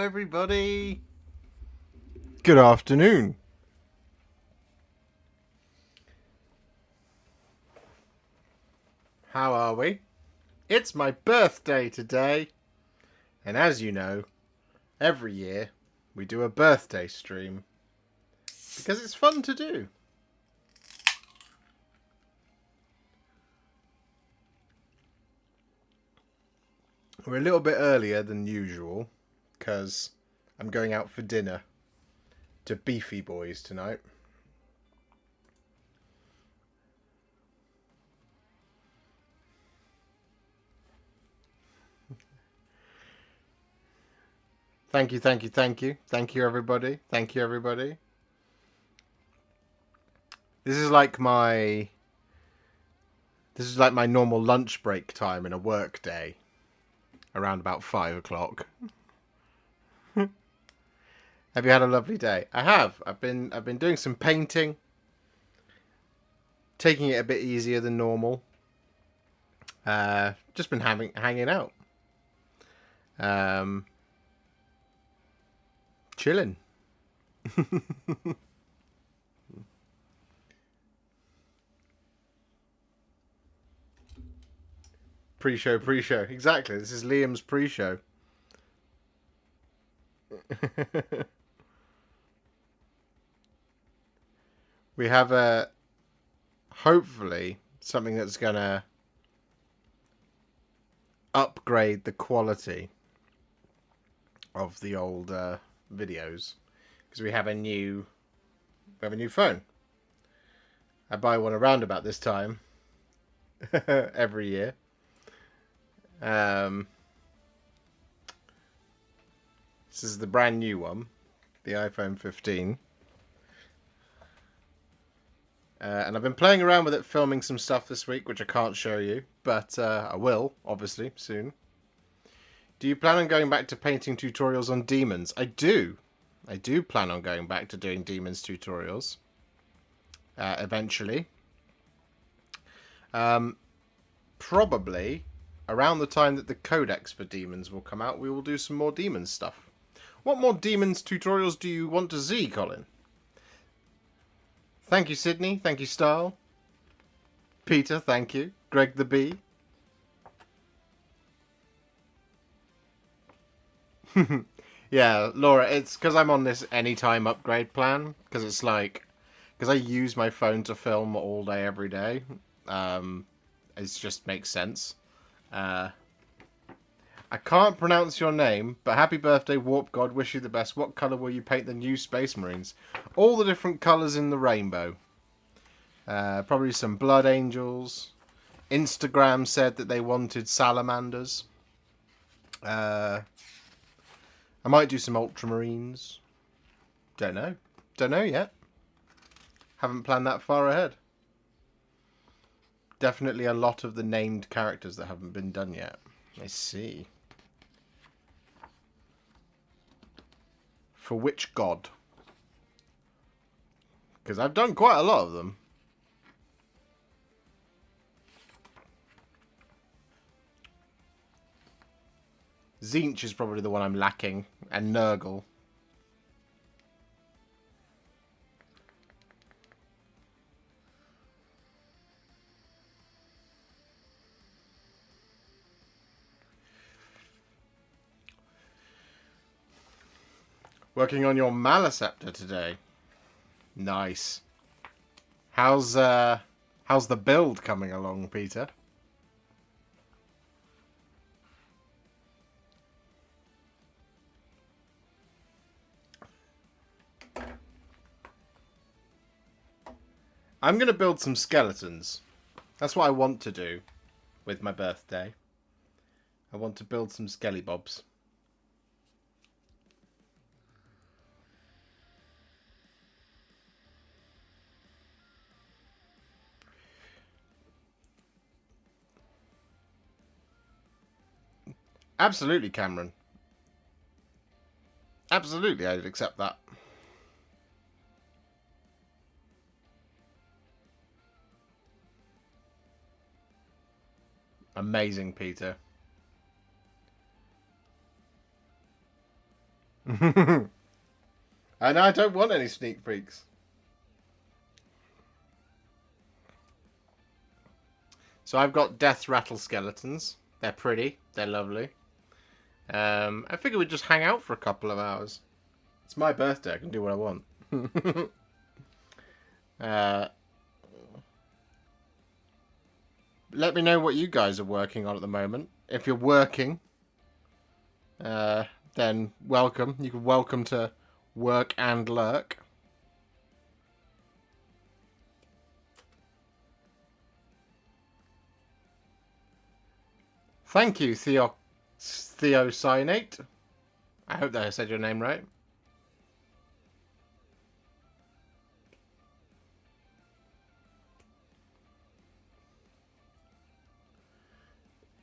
everybody. Good afternoon. How are we? It's my birthday today. And as you know, every year we do a birthday stream. Because it's fun to do. We're a little bit earlier than usual. Because I'm going out for dinner to Beefy Boys tonight. Thank you, thank you, thank you. Thank you, everybody. Thank you, everybody. This is like my normal lunch break time in a work day. Around about 5 o'clock. Have you had a lovely day? I have. I've been doing some painting. Taking it a bit easier than normal. Just been hanging out. Chilling. Pre-show. Exactly. This is Liam's pre-show. We have hopefully something that's gonna upgrade the quality of the old videos, because we have a new phone. I buy one around about this time every year. This is the brand new one, the iPhone 15. And I've been playing around with it, filming some stuff this week, which I can't show you, but I will, obviously, soon. Do you plan on going back to painting tutorials on demons? I do. I do plan on going back to doing demons tutorials. Eventually. Probably around the time that the codex for demons will come out, we will do some more demons stuff. What more demons tutorials do you want to see, Colin? Thank you, Sydney. Thank you, Style. Peter, thank you. Greg the Bee. Yeah, Laura, it's because I'm on this anytime upgrade plan. Because it's like, because I use my phone to film all day, every day. It just makes sense. I can't pronounce your name, but happy birthday, Warp God. Wish you the best. What colour will you paint the new Space Marines? All the different colours in the rainbow. Probably some Blood Angels. Instagram said that they wanted salamanders. I might do some Ultramarines. Don't know. Don't know yet. Haven't planned that far ahead. Definitely a lot of the named characters that haven't been done yet. I see. For which god? Because I've done quite a lot of them. Zinch is probably the one I'm lacking. And Nurgle. Working on your Maliceptor today. Nice. How's the build coming along, Peter? I'm going to build some skeletons. That's what I want to do with my birthday. I want to build some skellybobs. Absolutely, Cameron. Absolutely, I'd accept that. Amazing, Peter. And I don't want any sneak peeks. So I've got death rattle skeletons. They're pretty. They're lovely. I figure we'd just hang out for a couple of hours. It's my birthday. I can do what I want. Let me know what you guys are working on at the moment. If you're working, then welcome. You can welcome to work and lurk. Thank you, Theocyanate. I hope that I said your name right.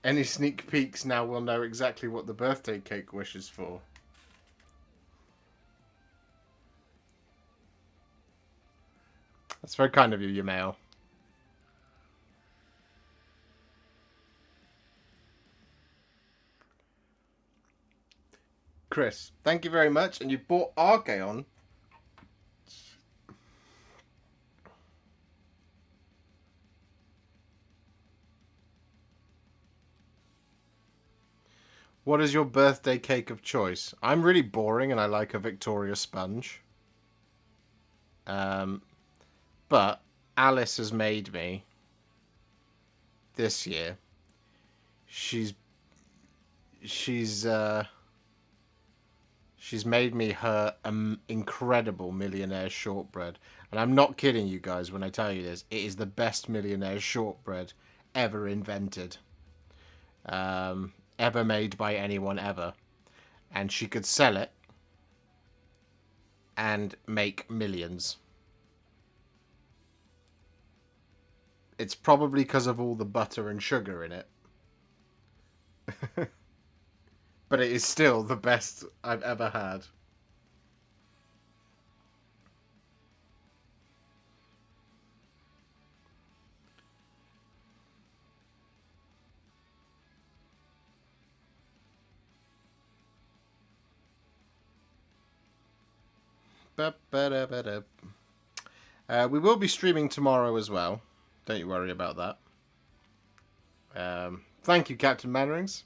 Any sneak peeks now will know exactly what the birthday cake wishes for. That's very kind of you, Yamail. Chris, thank you very much. And you bought Archeon. What is your birthday cake of choice? I'm really boring and I like a Victoria sponge. But Alice has made me this year. She's made me her incredible millionaire shortbread. And I'm not kidding you guys when I tell you this. It is the best millionaire shortbread ever invented. Ever made by anyone ever. And she could sell it and make millions. It's probably because of all the butter and sugar in it. But it is still the best I've ever had. We will be streaming tomorrow as well. Don't you worry about that. Thank you, Captain Mannerings.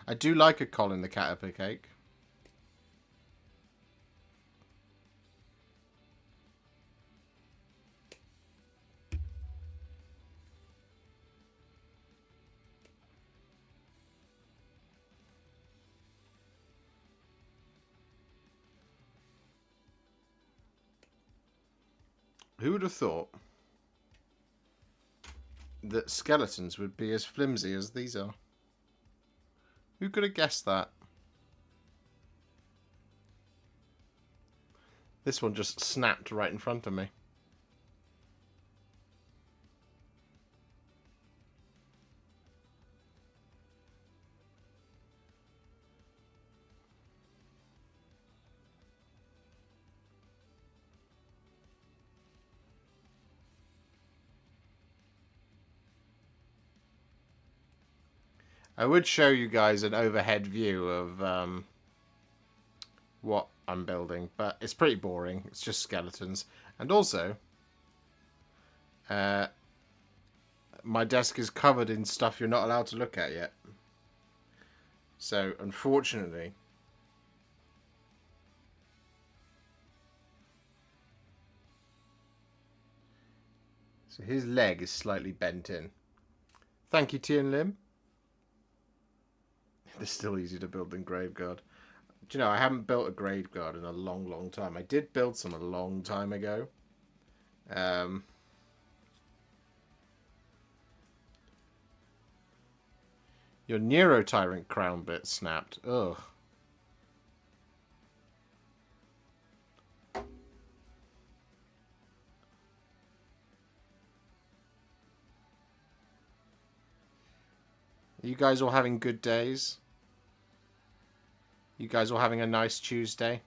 I do like a Colin the Caterpillar cake. Who would have thought that skeletons would be as flimsy as these are? Who could have guessed that? This one just snapped right in front of me. I would show you guys an overhead view of what I'm building, but it's pretty boring. It's just skeletons. And also, my desk is covered in stuff you're not allowed to look at yet. So, unfortunately, so his leg is slightly bent in. Thank you, Tian Lim. They're still easier to build than Graveguard. Do you know, I haven't built a Graveguard in a long, long time. I did build some a long time ago. Your Neurotyrant crown bit snapped. Ugh. Are you guys all having good days? You guys all having a nice Tuesday?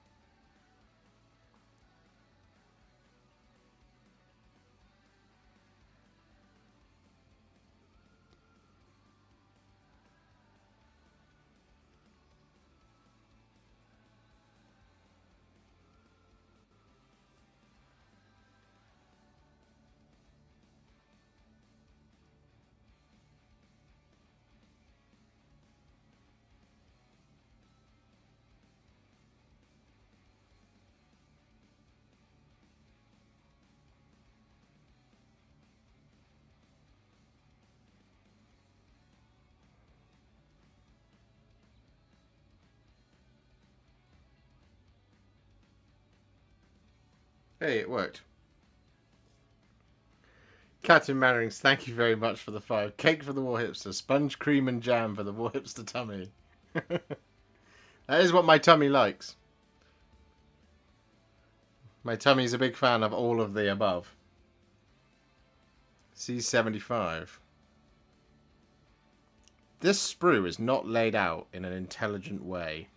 Hey, it worked. Captain Mannings, thank you very much for the 5. Cake for the Warhipster. Sponge, cream, and jam for the Warhipster tummy. That is what my tummy likes. My tummy's a big fan of all of the above. C75. This sprue is not laid out in an intelligent way.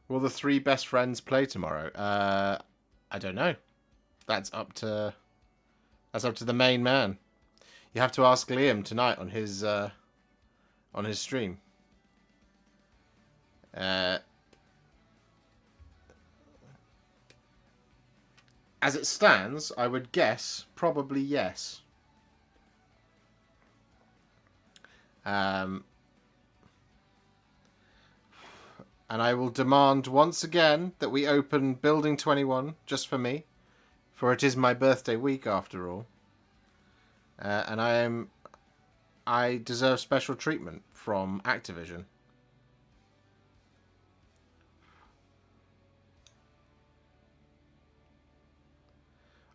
Will the 3 best friends play tomorrow? I don't know. That's up to the main man. You have to ask Liam tonight on his stream. As it stands, I would guess probably yes. And I will demand once again that we open Building 21 just for me, for it is my birthday week after all. And I deserve special treatment from Activision.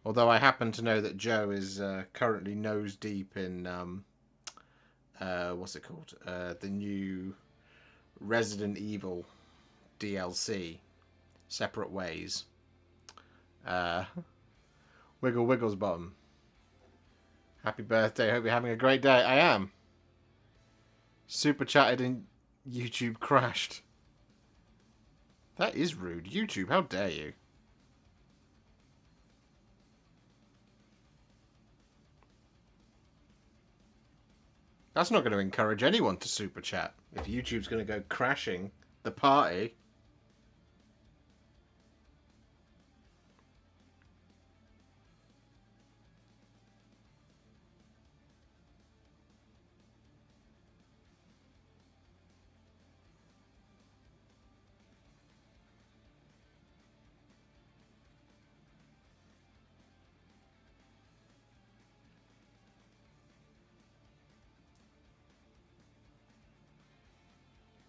Although I happen to know that Joe is currently nose deep in what's it called? The new Resident Evil DLC, Separate Ways. Wiggle Wiggles bottom. Happy birthday, hope you're having a great day. I am. Super chatted and YouTube crashed. That is rude. YouTube, how dare you? That's not going to encourage anyone to super chat. If YouTube's going to go crashing the party.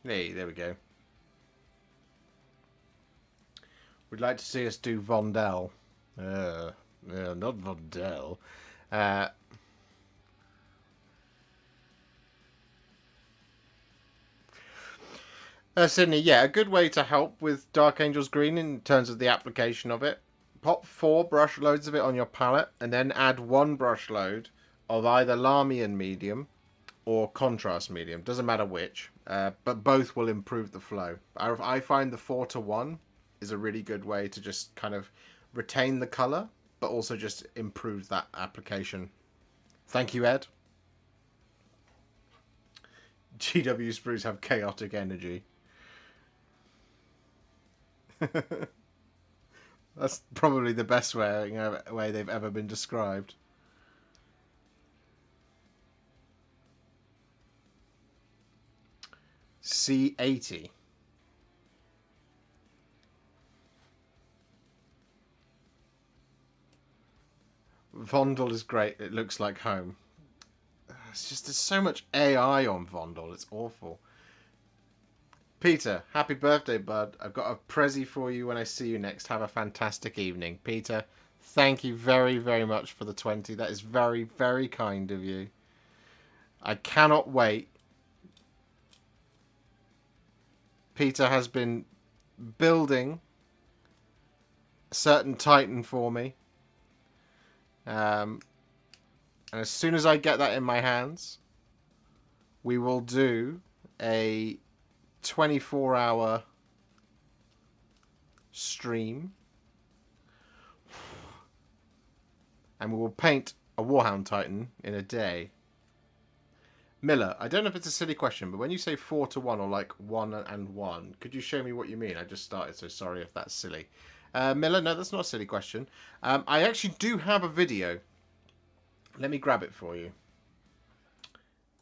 Hey, there we go. We'd like to see us do Vondel. Not Vondel. Sydney, yeah, a good way to help with Dark Angels Green in terms of the application of it. Pop 4 brush loads of it on your palette, and then add 1 brush load of either Lamian medium or contrast medium. Doesn't matter which, but both will improve the flow. I find the 4:1 is a really good way to just kind of retain the color, but also just improve that application. Thank you, Ed. GW sprues have chaotic energy. That's probably the best way they've ever been described. C80. Vondel is great. It looks like home. It's just there's so much AI on Vondel. It's awful. Peter, happy birthday, bud. I've got a prezi for you when I see you next. Have a fantastic evening. Peter, thank you very, very much for the 20. That is very, very kind of you. I cannot wait. Peter has been building a certain Titan for me. And as soon as I get that in my hands, we will do a 24-hour stream. And we will paint a Warhound Titan in a day. Miller, I don't know if it's a silly question, but when you say 4:1 or like 1 and 1, could you show me what you mean? I just started, so sorry if that's silly. Miller, no, that's not a silly question. I actually do have a video. Let me grab it for you.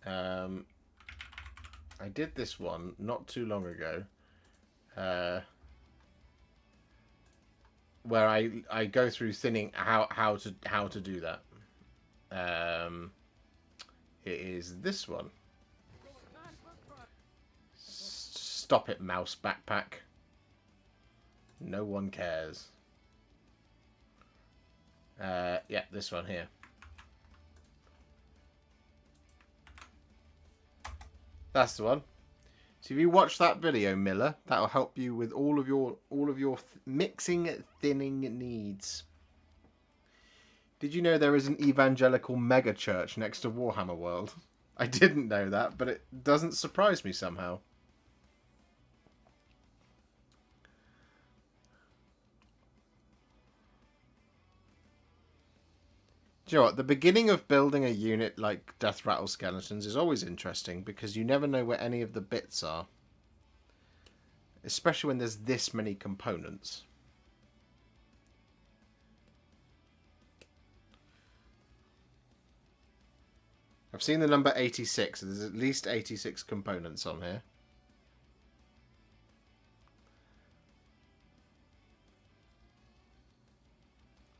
I did this one not too long ago, where I go through thinning how to do that. It is this one. Stop it, mouse backpack. No one cares. Yeah, this one here. That's the one. So if you watch that video, Miller, that'll help you with all of your mixing thinning needs. Did you know there is an evangelical mega church next to Warhammer World? I didn't know that, but it doesn't surprise me somehow. Do you know what? The beginning of building a unit like Death Rattle Skeletons is always interesting because you never know where any of the bits are. Especially when there's this many components. I've seen the number 86. There's at least 86 components on here.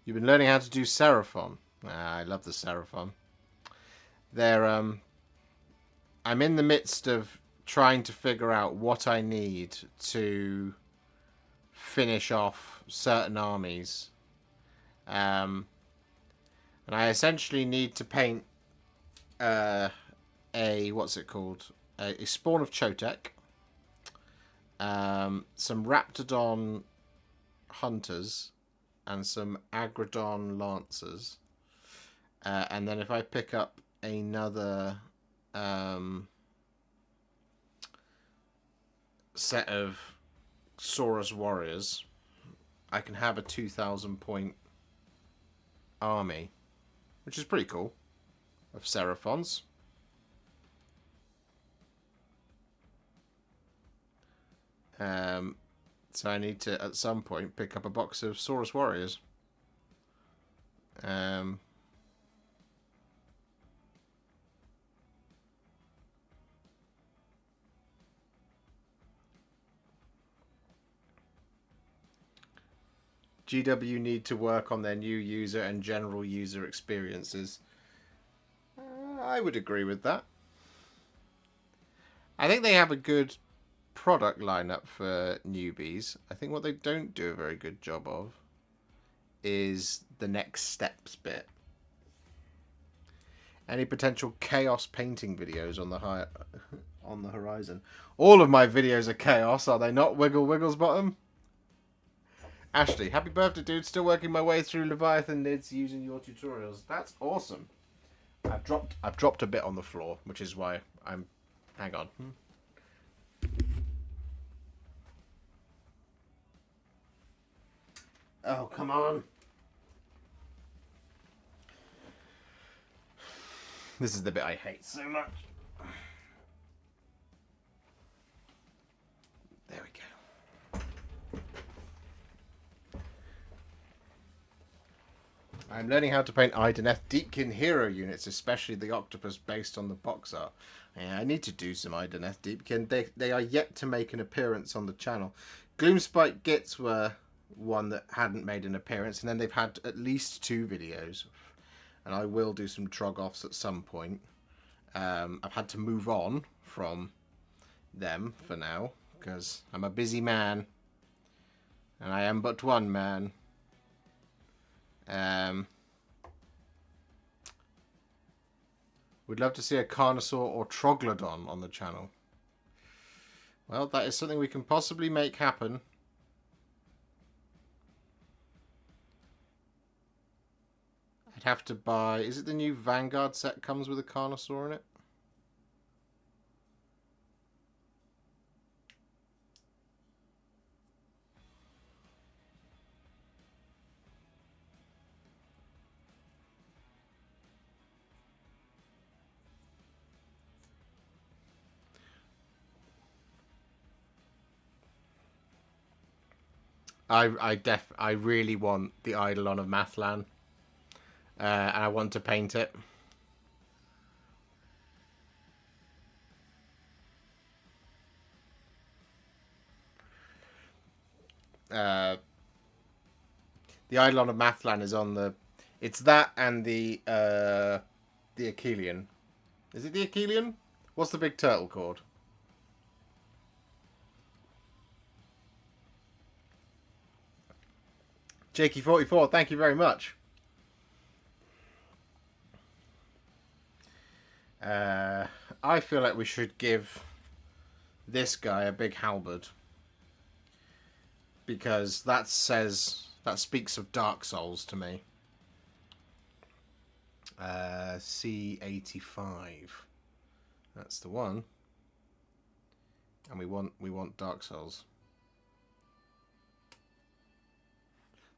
You've been learning how to do Seraphon. I love the Seraphon. They're I'm in the midst of trying to figure out what I need to finish off certain armies. And I essentially need to paint what's it called? A spawn of Chotek. Some Raptidon Hunters. And some Agrodon Lancers. And then if I pick up another set of Saurus Warriors, I can have a 2,000 point army, which is pretty cool, of Seraphons. So I need to, at some point, pick up a box of Saurus Warriors. GW need to work on their new user and general user experiences. I would agree with that. I think they have a good product lineup for newbies. I think what they don't do a very good job of is the next steps bit. Any potential chaos painting videos on the horizon? All of my videos are chaos, are they not? Wiggle Wiggles Bottom. Ashley, happy birthday, dude! Still working my way through Leviathan Nids using your tutorials. That's awesome. I've dropped a bit on the floor, which is why I'm. Hang on. Oh, come on. This is the bit I hate so much. There we go. I'm learning how to paint Ideneth Deepkin hero units, especially the octopus based on the box art. Yeah, I need to do some Ideneth Deepkin. They are yet to make an appearance on the channel. Gloomspike Gits were one that hadn't made an appearance, and then they've had at least 2 videos. And I will do some Trog-offs at some point. I've had to move on from them for now, because I'm a busy man. And I am but one man. We'd love to see a Carnosaur or Troglodon on the channel. Well, that is something we can possibly make happen. I'd have to buy... Is it the new Vanguard set comes with a Carnosaur in it? I really want the Eidolon of Mathlan. And I want to paint it. The Eidolon of Mathlan is on the... It's that and the Achillean. Is it the Achillean? What's the big turtle called? Jakey44, thank you very much. I feel like we should give this guy a big halberd, because that speaks of Dark Souls to me. C85, that's the one, and we want Dark Souls.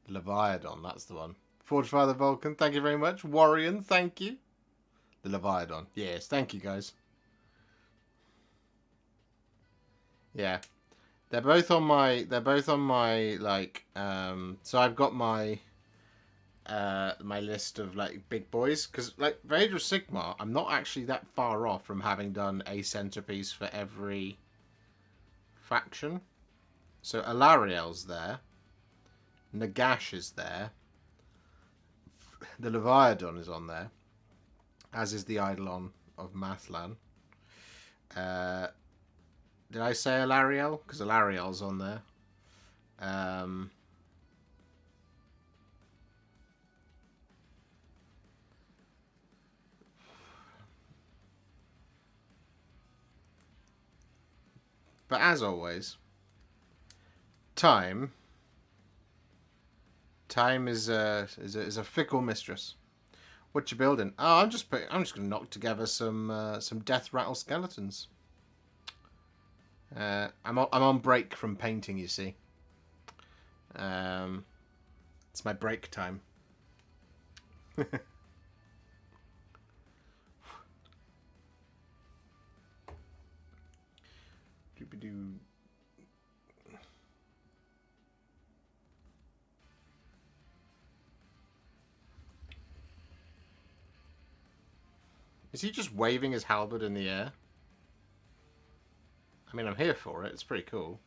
Leviathan, that's the one. Fortify the Vulcan, thank you very much. Warrior, thank you. The Leviathan, yes, thank you guys. Yeah, they're both on my like so I've got my my list of like big boys, because like for Age of Sigmar I'm not actually that far off from having done a centerpiece for every faction. So Alariel's there, Nagash is there, the Leviathan is on there, as is the Eidolon of Mathlan. Did I say Alariel? Because Alariel's on there. But as always, time is a fickle mistress. What you building? Oh, I'm just gonna knock together some death rattle skeletons. I'm on break from painting, you see. It's my break time. Doobie-doo. Is he just waving his halberd in the air? I mean, I'm here for it. It's pretty cool.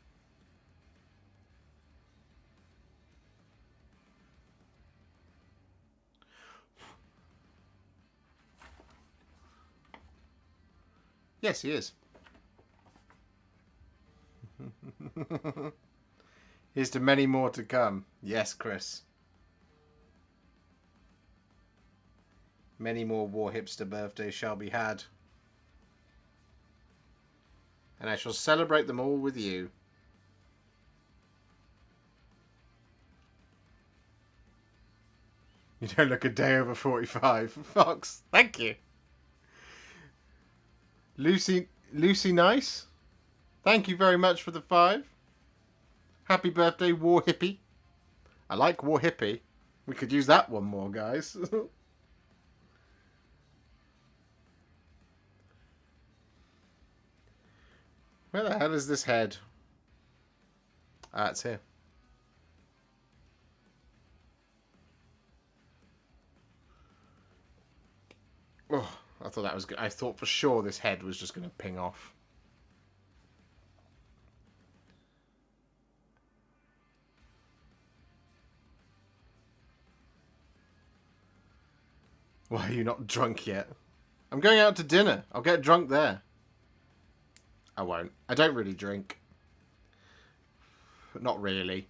Yes, he is. Here's to many more to come. Yes, Chris. Many more Warhipster birthdays shall be had. And I shall celebrate them all with you. You don't look a day over 45. Fox, thank you. Lucy Nice, thank you very much for the 5. Happy birthday, War Hippie. I like War Hippie. We could use that one more, guys. Where the hell is this head? Ah, it's here. Oh, I thought that was good. I thought for sure this head was just going to ping off. Why are you not drunk yet? I'm going out to dinner. I'll get drunk there. I won't. I don't really drink. Not really.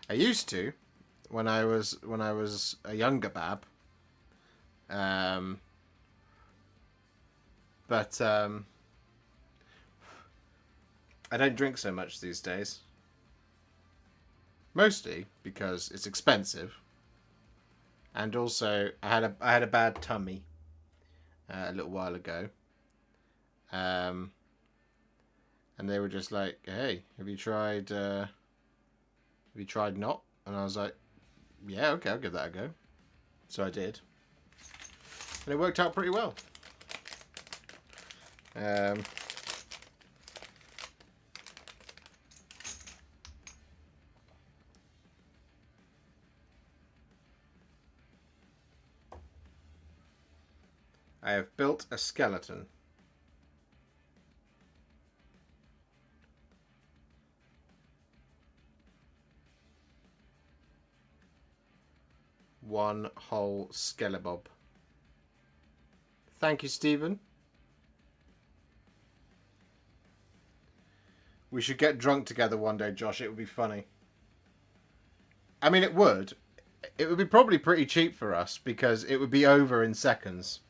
I used to, when I was a younger bab. But I don't drink so much these days. Mostly because it's expensive, and also I had a bad tummy a little while ago. And they were just like, "Hey, have you tried not?" And I was like, "Yeah, okay, I'll give that a go." So I did, and it worked out pretty well. I have built a skeleton. One whole skelebabb. Thank you, Stephen. We should get drunk together one day, Josh. It would be funny. I mean, it would. It would be probably pretty cheap for us because it would be over in seconds.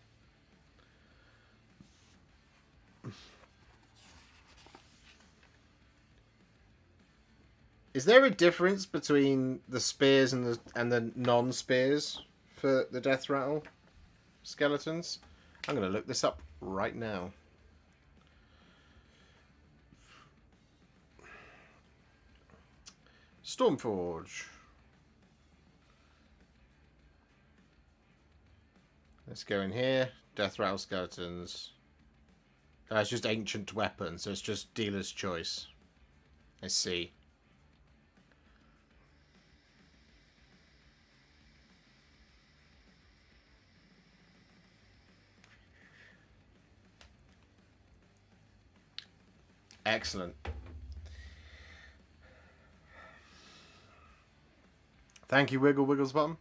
Is there a difference between the spears and the non-spears for the death rattle skeletons? I'm going to look this up right now. Stormforge. Let's go in here. Death rattle skeletons. That's just ancient weapon, so it's just dealer's choice. Let's see. Excellent. Thank you, Wiggle Wiggles Bottom.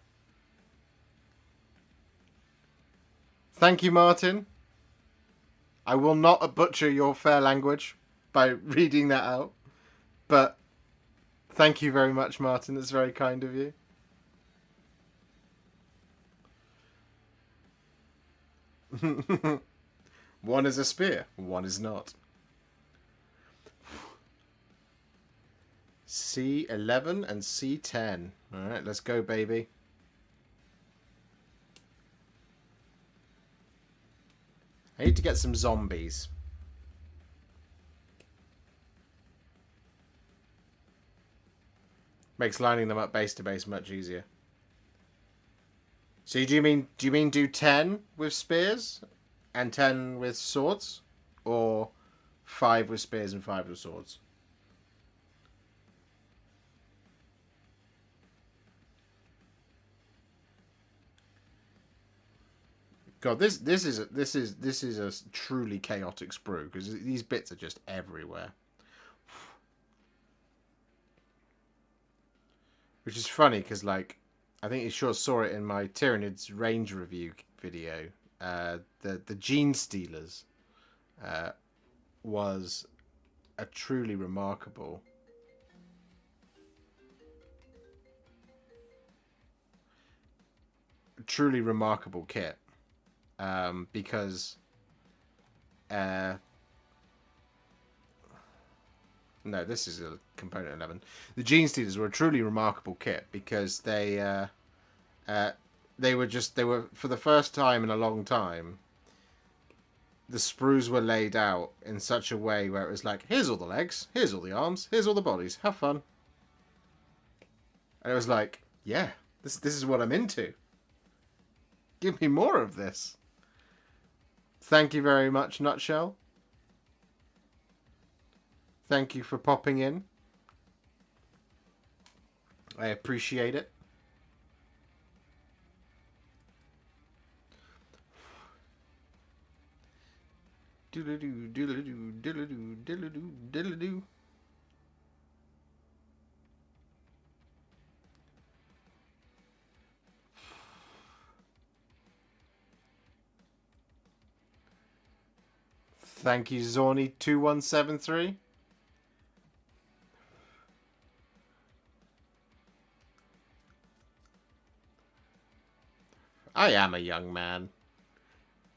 Thank you, Martin. I will not butcher your fair language by reading that out. But thank you very much, Martin. That's very kind of you. One is a spear, one is not. C11 and C10. Alright, let's go, baby. I need to get some zombies. Makes lining them up base to base much easier. So do you mean do 10 with spears and 10 with swords, or 5 with spears and 5 with swords? God, this is a truly chaotic sprue because these bits are just everywhere. Which is funny because, like, I think you sure saw it in my Tyranids range review video. The Gene Stealers was a truly remarkable kit. Because no, this is a component 11. The Gene Stealers were a truly remarkable kit because they were for the first time in a long time, the sprues were laid out in such a way where it was like, here's all the legs, here's all the arms, here's all the bodies, have fun. And it was like, yeah, this is what I'm into. Give me more of this. Thank you very much, Nutshell. Thank you for popping in. I appreciate it. Diddle-doo, diddle-doo, diddle-doo, diddle-doo, diddle-doo. Thank you, Zorny2173. I am a young man.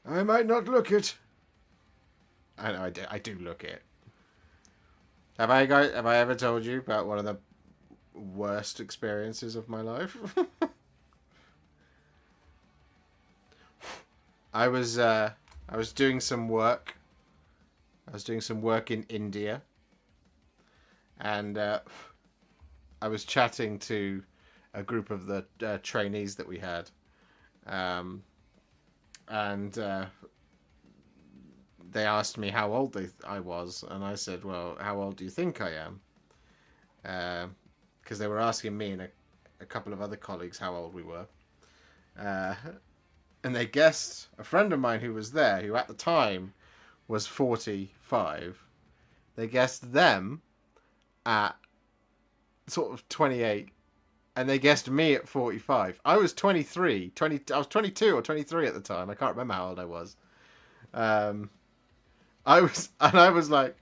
I might not look it. I know, I do look it. Have I ever told you about one of the worst experiences of my life? I was doing some work. I was doing some work in India, and I was chatting to a group of the trainees that we had, and they asked me how old I was, and I said, well, how old do you think I am? Because they were asking me and a couple of other colleagues how old we were. And they guessed, a friend of mine who was there, who at the time was 45, they guessed them at sort of 28, and they guessed me at 45. I was 23, I was 22 or 23 at the time. I can't remember how old I was. I was like,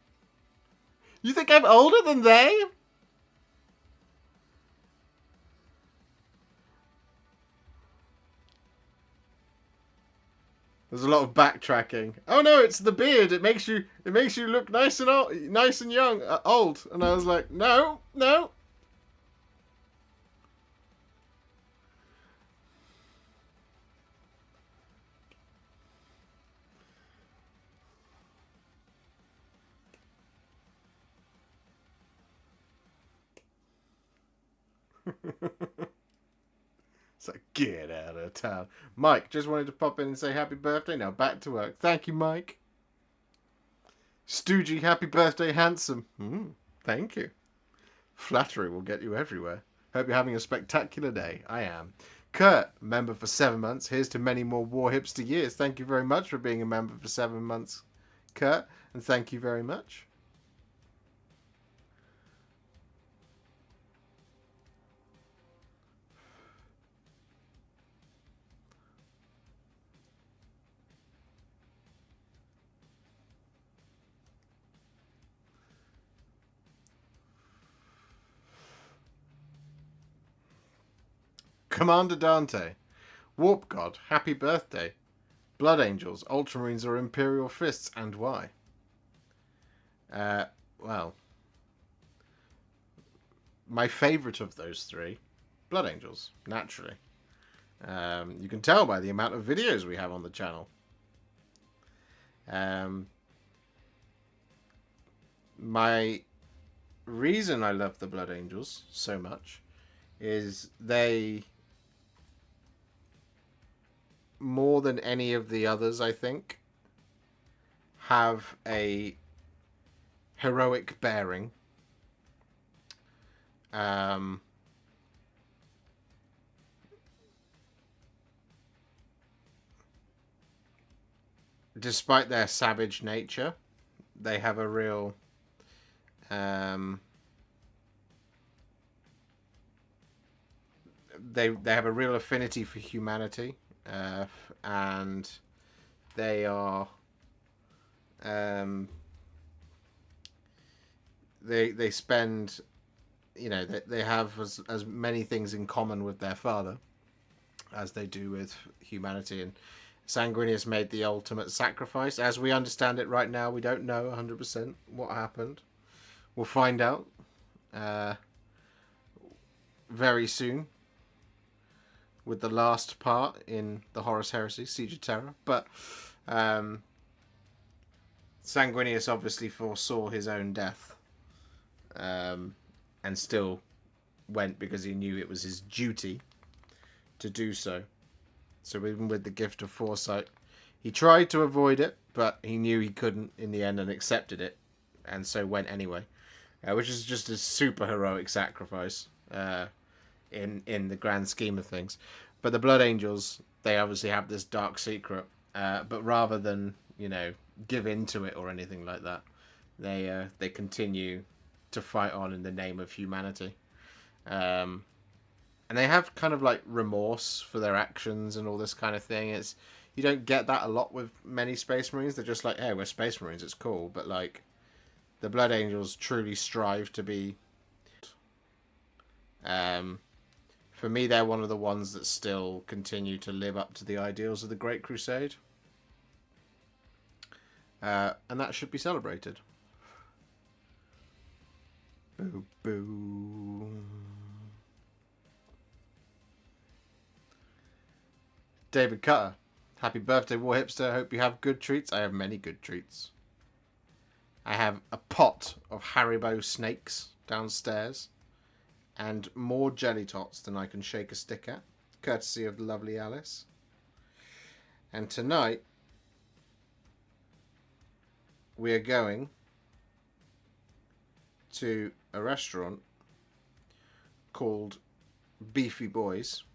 you think I'm older than they? There's a lot of backtracking. Oh no, it's the beard. It makes you look nice and old, nice and young, old. And I was like, no, no. It's like, get out of town. Mike, just wanted to pop in and say happy birthday. Now back to work. Thank you, Mike. Stoogie, happy birthday, handsome. Thank you. Flattery will get you everywhere. Hope you're having a spectacular day. I am. Kurt, member for 7 months. Here's to many more Warhipster years. Thank you very much for being a member for 7 months, Kurt. And thank you very much. Commander Dante. Warp God, happy birthday. Blood Angels, Ultramarines or Imperial Fists, and why? Well, my favourite of those three, Blood Angels, naturally. You can tell by the amount of videos we have on the channel. My reason I love the Blood Angels so much is they, more than any of the others, I think, have a heroic bearing. Despite their savage nature, they have a real they have a real affinity for humanity, and they are they spend, you know, they have as many things in common with their father as they do with humanity. And Sanguinius made the ultimate sacrifice. As we understand it right now, we don't know 100% what happened. We'll find out very soon with the last part in the Horus Heresy, Siege of Terror. But Sanguinius obviously foresaw his own death, and still went because he knew it was his duty to do so. So even with the gift of foresight, he tried to avoid it, but he knew he couldn't in the end and accepted it, and so went anyway, which is just a super heroic sacrifice in the grand scheme of things. But the Blood Angels, they obviously have this dark secret, but rather than, you know, give in to it or anything like that, they continue to fight on in the name of humanity. And they have kind of like remorse for their actions and all this kind of thing. It's, you don't get that a lot with many Space Marines. They're just like, hey, we're Space Marines, it's cool. But like, the Blood Angels truly strive to be. For me, they're one of the ones that still continue to live up to the ideals of the Great Crusade. And that should be celebrated. Boo boo. David Cutter, happy birthday, Warhipster. Hope you have good treats. I have many good treats. I have a pot of Haribo snakes downstairs, and more jelly tots than I can shake a stick at, courtesy of the lovely Alice. And tonight, we are going to a restaurant called Beefy Boys,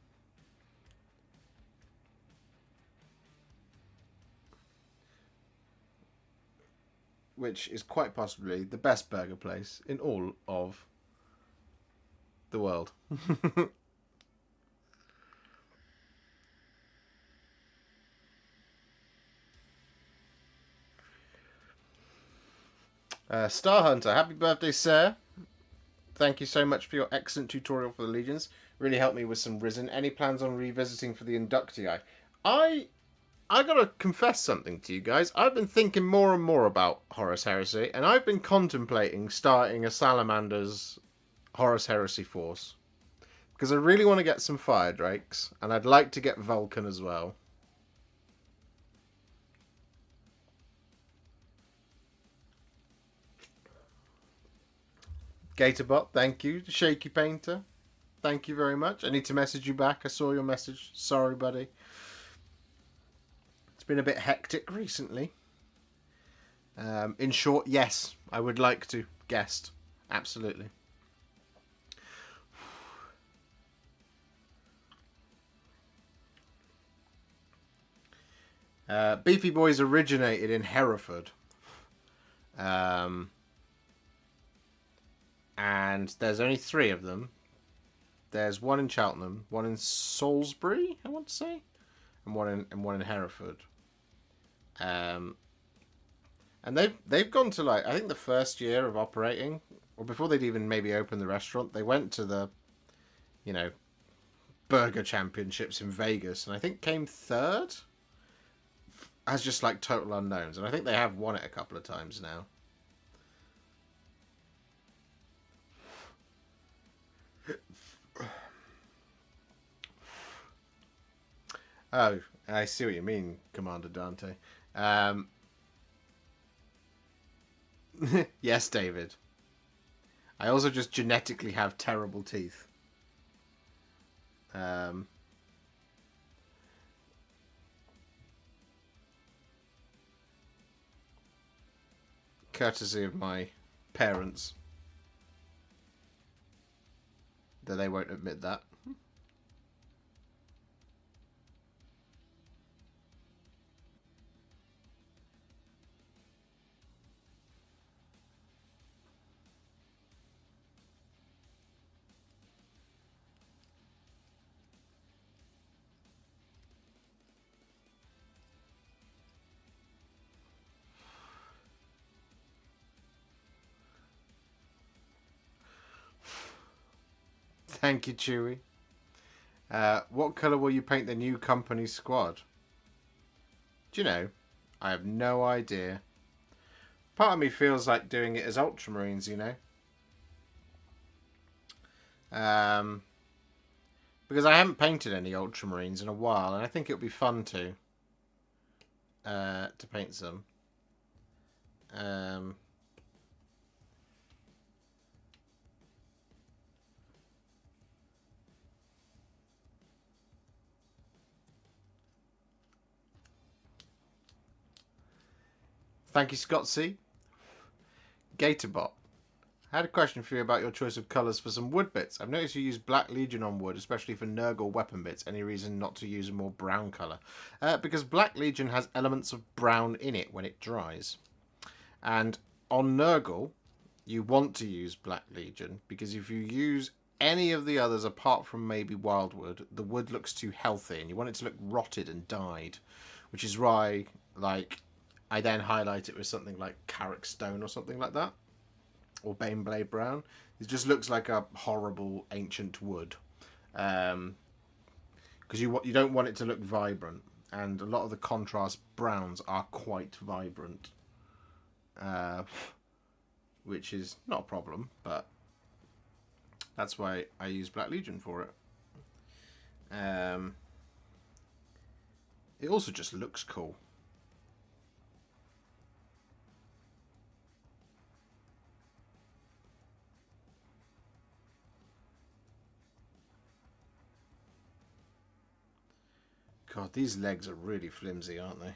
which is quite possibly the best burger place in all of the world. Star Hunter, happy birthday, sir. Thank you so much for your excellent tutorial for the Legions. Really helped me with some Risen. Any plans on revisiting for the Inductii? I I gotta confess something to you guys. I've been thinking more and more about Horus Heresy, and I've been contemplating starting a Salamander's Horus Heresy force. Because I really want to get some Fire Drakes, and I'd like to get Vulcan as well. Gatorbot, thank you. Shaky Painter, thank you very much. I need to message you back. I saw your message. Sorry, buddy. It's been a bit hectic recently. In short, yes, I would like to guest. Absolutely. Beefy Boys originated in Hereford. And there's only 3 of them. There's one in Cheltenham, one in Salisbury, I want to say, and one in Hereford. And they've gone to, like, I think the first year of operating, or before they'd even maybe opened the restaurant, they went to the, burger championships in Vegas, and I think came 3rd as just like total unknowns, and I think they have won it a couple of times now. Oh, I see what you mean, Commander Dante. Yes, David. I also just genetically have terrible teeth. Courtesy of my parents. Though they won't admit that. Thank you, Chewie. What colour will you paint the new company squad? Do you know? I have no idea. Part of me feels like doing it as Ultramarines, because I haven't painted any Ultramarines in a while, and I think it would be fun to paint some. Thank you, Scott C. Gatorbot. I had a question for you about your choice of colours for some wood bits. I've noticed you use Black Legion on wood, especially for Nurgle weapon bits. Any reason not to use a more brown colour? Because Black Legion has elements of brown in it when it dries. And on Nurgle, you want to use Black Legion, because if you use any of the others apart from maybe Wildwood, the wood looks too healthy, and you want it to look rotted and dyed. Which is why, like, I then highlight it with something like Carrick Stone or something like that. Or Baneblade Brown. It just looks like a horrible ancient wood. Because you don't want it to look vibrant. And a lot of the contrast browns are quite vibrant. Which is not a problem, but that's why I use Black Legion for it. It also just looks cool. God, these legs are really flimsy, aren't they?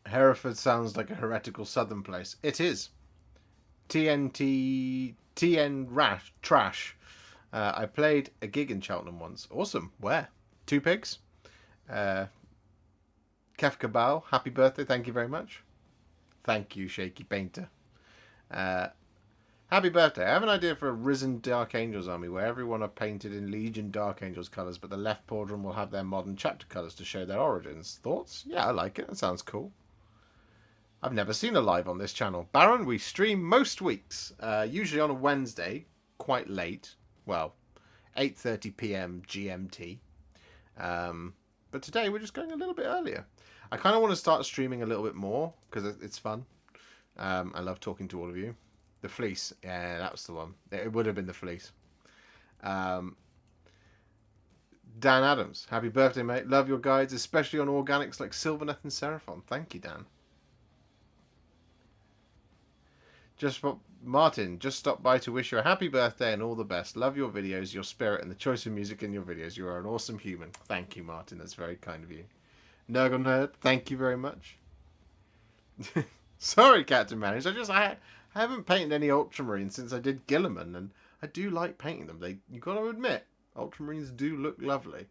Hereford sounds like a heretical southern place. It is. TN Rash Trash. I played a gig in Cheltenham once. Awesome. Where? 2 Pigs. Kef Cabal. Happy birthday. Thank you very much. Thank you, Shaky Painter. Happy birthday. I have an idea for a Risen Dark Angels army where everyone are painted in Legion Dark Angels colours, but the left pauldron will have their modern chapter colours to show their origins. Thoughts? Yeah, I like it. That sounds cool. I've never seen a live on this channel. Baron, we stream most weeks, usually on a Wednesday, quite late. Well, 8:30 p.m. GMT. But today we're just going a little bit earlier. I kind of want to start streaming a little bit more because it's fun. I love talking to all of you. The Fleece, yeah, that was the one. It would have been the Fleece. Dan Adams, happy birthday, mate. Love your guides, especially on organics like Sylvaneth and Seraphon. Thank you, Dan. Martin, just stopped by to wish you a happy birthday and all the best. Love your videos, your spirit, and the choice of music in your videos. You are an awesome human. Thank you, Martin. That's very kind of you. Nurgle Nerd, thank you very much. Sorry, Captain Manage. I haven't painted any Ultramarines since I did Gilliman, and I do like painting them. You got to admit, Ultramarines do look lovely.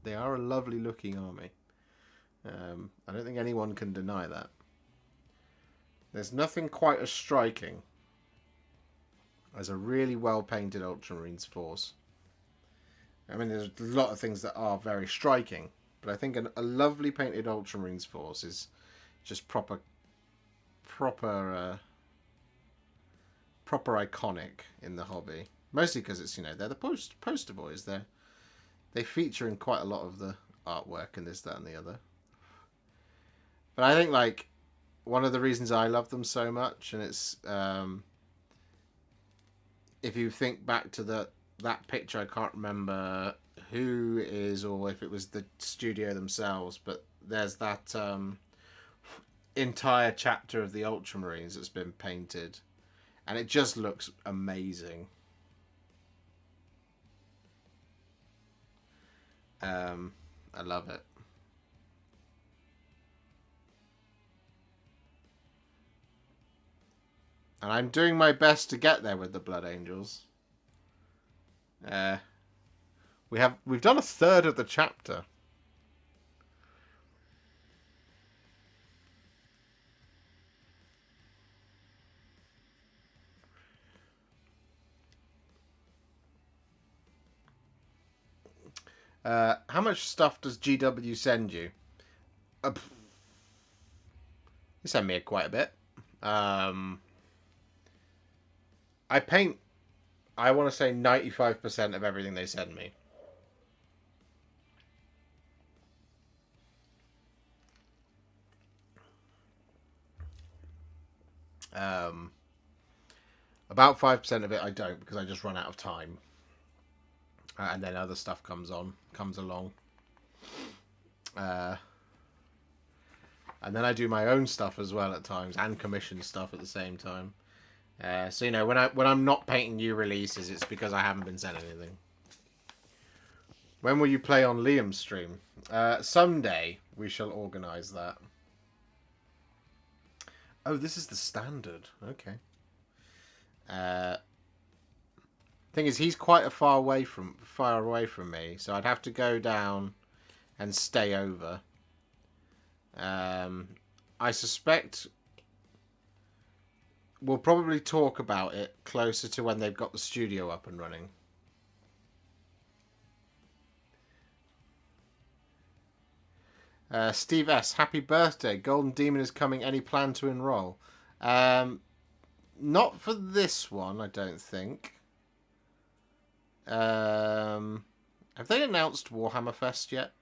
They are a lovely looking army. I don't think anyone can deny that. There's nothing quite as striking as a really well painted Ultramarines force. I mean, there's a lot of things that are very striking, but I think a lovely painted Ultramarines force is just proper iconic in the hobby. Mostly because it's, they're the poster boys. They feature in quite a lot of the artwork and this, that, and the other. But I think like one of the reasons I love them so much, and it's if you think back to that picture, I can't remember who is or if it was the studio themselves, but there's that entire chapter of the Ultramarines that's been painted, and it just looks amazing. I love it. And I'm doing my best to get there with the Blood Angels. We've done a third of the chapter. How much stuff does GW send you? They send me quite a bit. I paint, I want to say 95% of everything they send me. About 5% of it I don't, because I just run out of time. And then other stuff comes along. And then I do my own stuff as well at times, and commission stuff at the same time. So when I'm not painting new releases, it's because I haven't been sent anything. When will you play on Liam's stream? Someday we shall organise that. Oh, this is the standard. Okay. Thing is, he's quite far away from me, so I'd have to go down and stay over. I suspect we'll probably talk about it closer to when they've got the studio up and running. Steve S, happy birthday. Golden Demon is coming. Any plan to enroll? Not for this one, I don't think. Have they announced Warhammer Fest yet?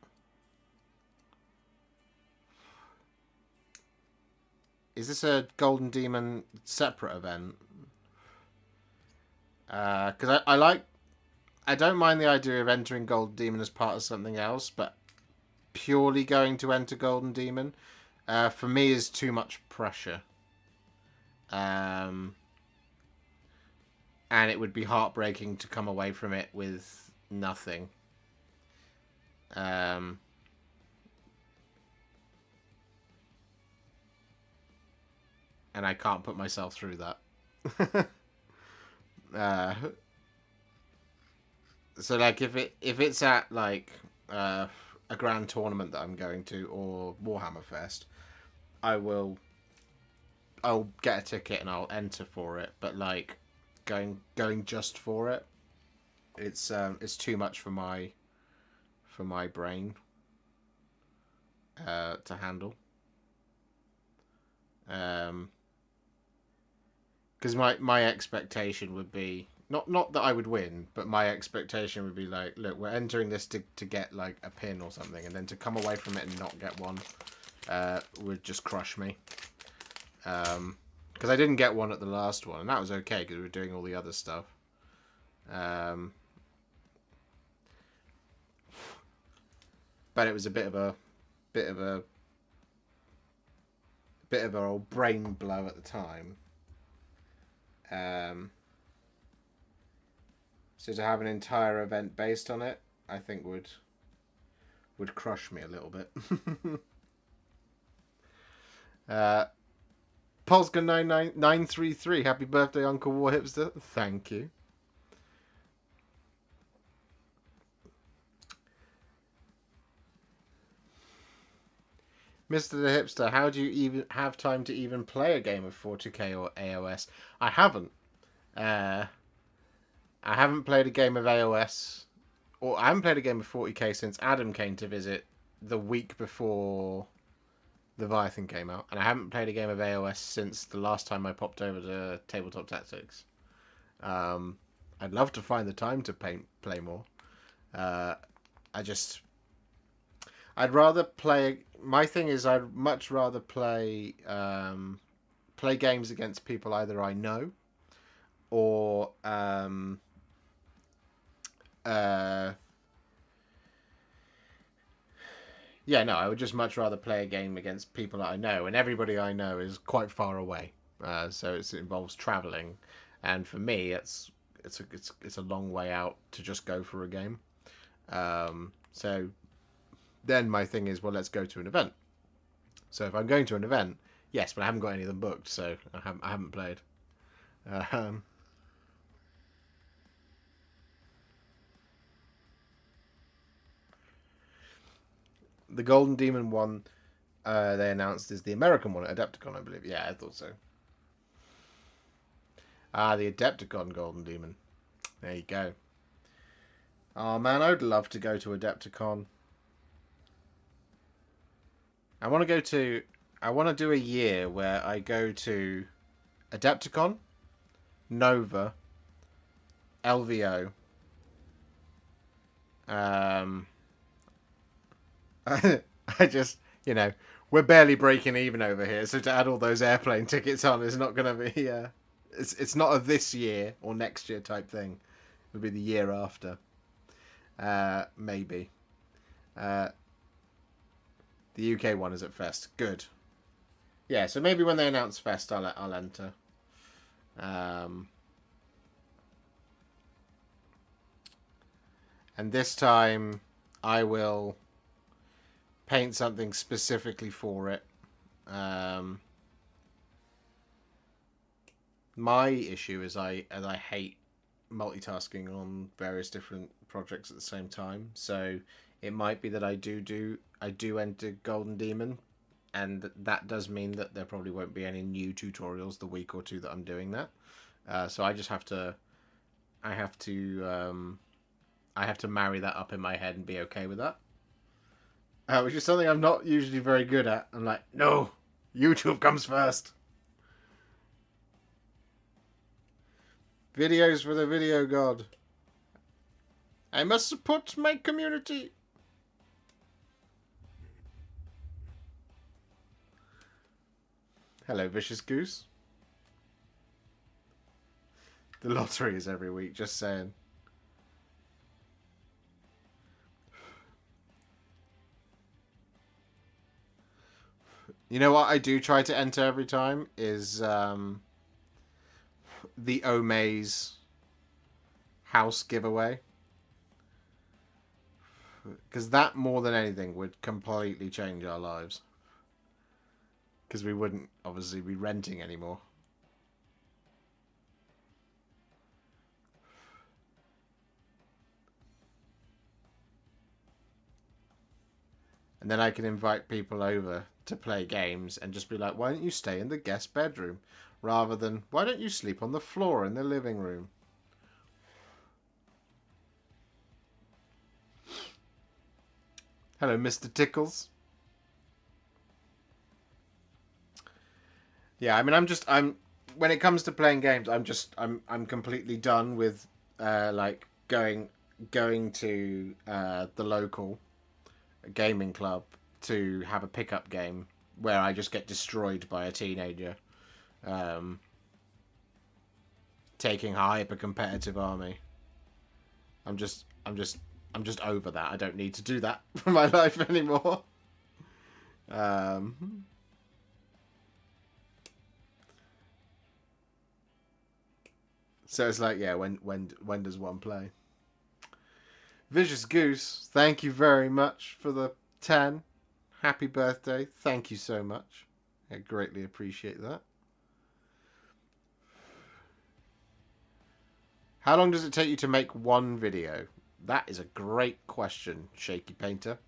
Is this a Golden Demon separate event? Because I don't mind the idea of entering Golden Demon as part of something else, but purely going to enter Golden Demon, for me, is too much pressure. And it would be heartbreaking to come away from it with nothing. And I can't put myself through that. So like if it's at like a grand tournament that I'm going to, or Warhammer Fest, I'll get a ticket and I'll enter for it. But like going just for it, it's too much for my brain to handle. Because my expectation would be not that I would win, but my expectation would be like, look, we're entering this to get like a pin or something, and then to come away from it and not get one would just crush me. Because I didn't get one at the last one, and that was okay because we were doing all the other stuff. But it was a bit of a old brain blow at the time. So to have an entire event based on it, I think would crush me a little bit. Polska 99933, happy birthday, Uncle Warhipster. Thank you. Mr. the Hipster, how do you even have time to even play a game of 40k or AOS? I haven't. I haven't played a game of AOS, or I haven't played a game of 40k since Adam came to visit the week before Leviathan came out, and I haven't played a game of AOS since the last time I popped over to Tabletop Tactics. I'd love to find the time to play more. I'd rather play. My thing is, I'd much rather play games against people either I know or I would just much rather play a game against people that I know, and everybody I know is quite far away. So it involves traveling, and for me, it's a long way out to just go for a game. So then my thing is, well, let's go to an event. So if I'm going to an event, yes, but I haven't got any of them booked, so I haven't played. The Golden Demon one they announced is the American one at Adepticon, I believe. Yeah, I thought so. The Adepticon Golden Demon. There you go. Oh man, I would love to go to Adepticon. I want to do a year where I go to Adepticon, Nova, LVO. I just, we're barely breaking even over here, so to add all those airplane tickets on is not going to be, it's not a this year or next year type thing. It'll be the year after. Maybe. The UK one is at Fest. Good. Yeah, so maybe when they announce Fest, I'll enter. And this time, I will paint something specifically for it. My issue is I hate multitasking on various different projects at the same time. So it might be that I do enter Golden Demon, and that does mean that there probably won't be any new tutorials the week or two that I'm doing that. So I just have to marry that up in my head and be okay with that. Which is something I'm not usually very good at. I'm like, no, YouTube comes first. Videos for the video god. I must support my community. Hello, Vicious Goose. The lottery is every week, just saying. You know what I do try to enter every time is the Omaze house giveaway. Because that, more than anything, would completely change our lives. Because we wouldn't, obviously, be renting anymore. And then I can invite people over to play games and just be like, why don't you stay in the guest bedroom? Rather than, why don't you sleep on the floor in the living room? Hello, Mr. Tickles. Yeah, I mean, when it comes to playing games, I'm completely done with like going to the local gaming club to have a pickup game where I just get destroyed by a teenager, um, taking a hyper competitive army. I'm just I'm just over that. I don't need to do that for my life anymore. Um, so it's like, yeah, when does one play? Vicious Goose, thank you very much for the 10. Happy birthday. Thank you so much. I greatly appreciate that. How long does it take you to make one video? That is a great question, Shaky Painter.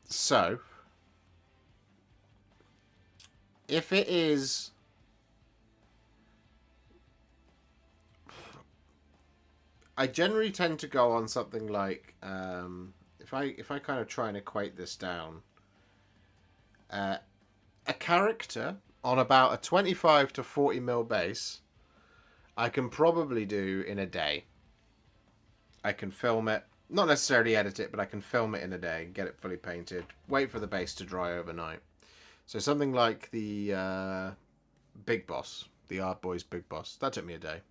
So, if it is... I generally tend to go on something like... if I kind of try and equate this down... a character on about a 25 to 40 mil base... I can probably do in a day. I can film it, not necessarily edit it, but I can film it in a day, get it fully painted, wait for the base to dry overnight. So something like the Big Boss, the Art Boys Big Boss, that took me a day.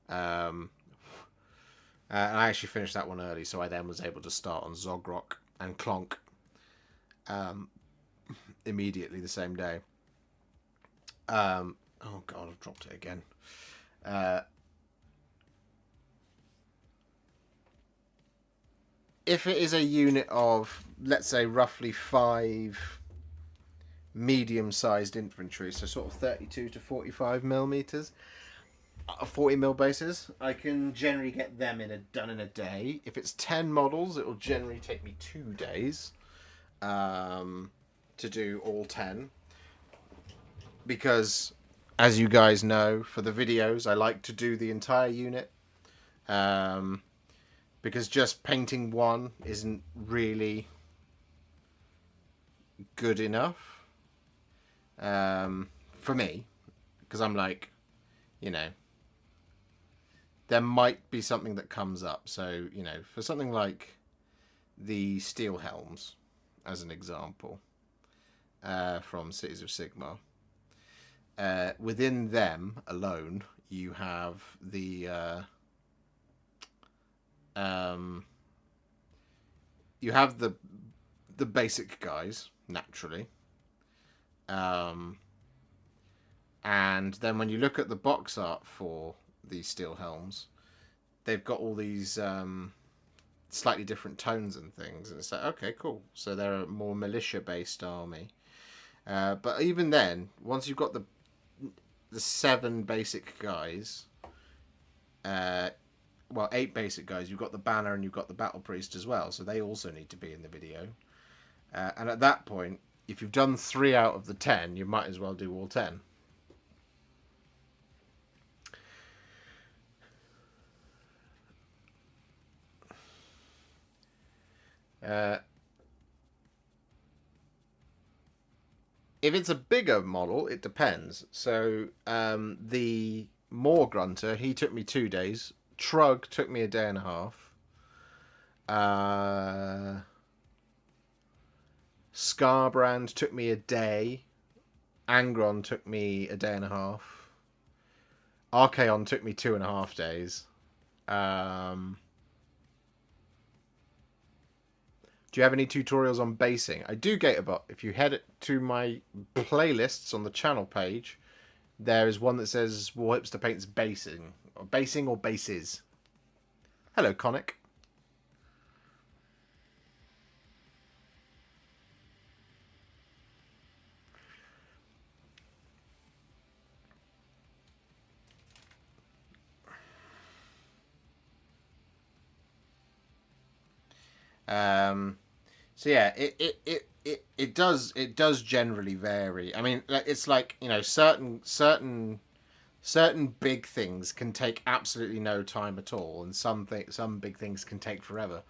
And I actually finished that one early, so I then was able to start on Zogrok and Clonk immediately the same day. Oh god, I've dropped it again. If it is a unit of, let's say, roughly 5 medium-sized infantry, so sort of 32 to 45 millimeters, 40 mil bases, I can generally get them done in a day. If it's 10 models, it will generally take me 2 days to do all 10, because, as you guys know, for the videos, I like to do the entire unit. Because just painting one isn't really good enough for me. Because I'm like, you know, there might be something that comes up. So, you know, for something like the Steel Helms, as an example, from Cities of Sigmar, within them alone, you have the... you have the basic guys, naturally. And then when you look at the box art for these Steel Helms, they've got all these slightly different tones and things. And it's like, okay, cool. So they're a more militia-based army. But even then, once you've got the 7 basic guys... well, 8 basic guys. You've got the banner and you've got the battle priest as well, so they also need to be in the video. And at that point, if you've done 3 out of the 10, you might as well do all 10. If it's a bigger model, it depends. So the Moor Grunter, he took me 2 days. Trug took me a day and a half. Scarbrand took me a day. Angron took me a day and a half. Archaon took me 2.5 days. Do you have any tutorials on basing? I do, Gatabot. If you head to my playlists on the channel page, there is one that says Warhipster paints basing. Or basing or bases. Hello, Conic. So yeah, it does generally vary. I mean, it's like, you know, certain big things can take absolutely no time at all, and some big things can take forever.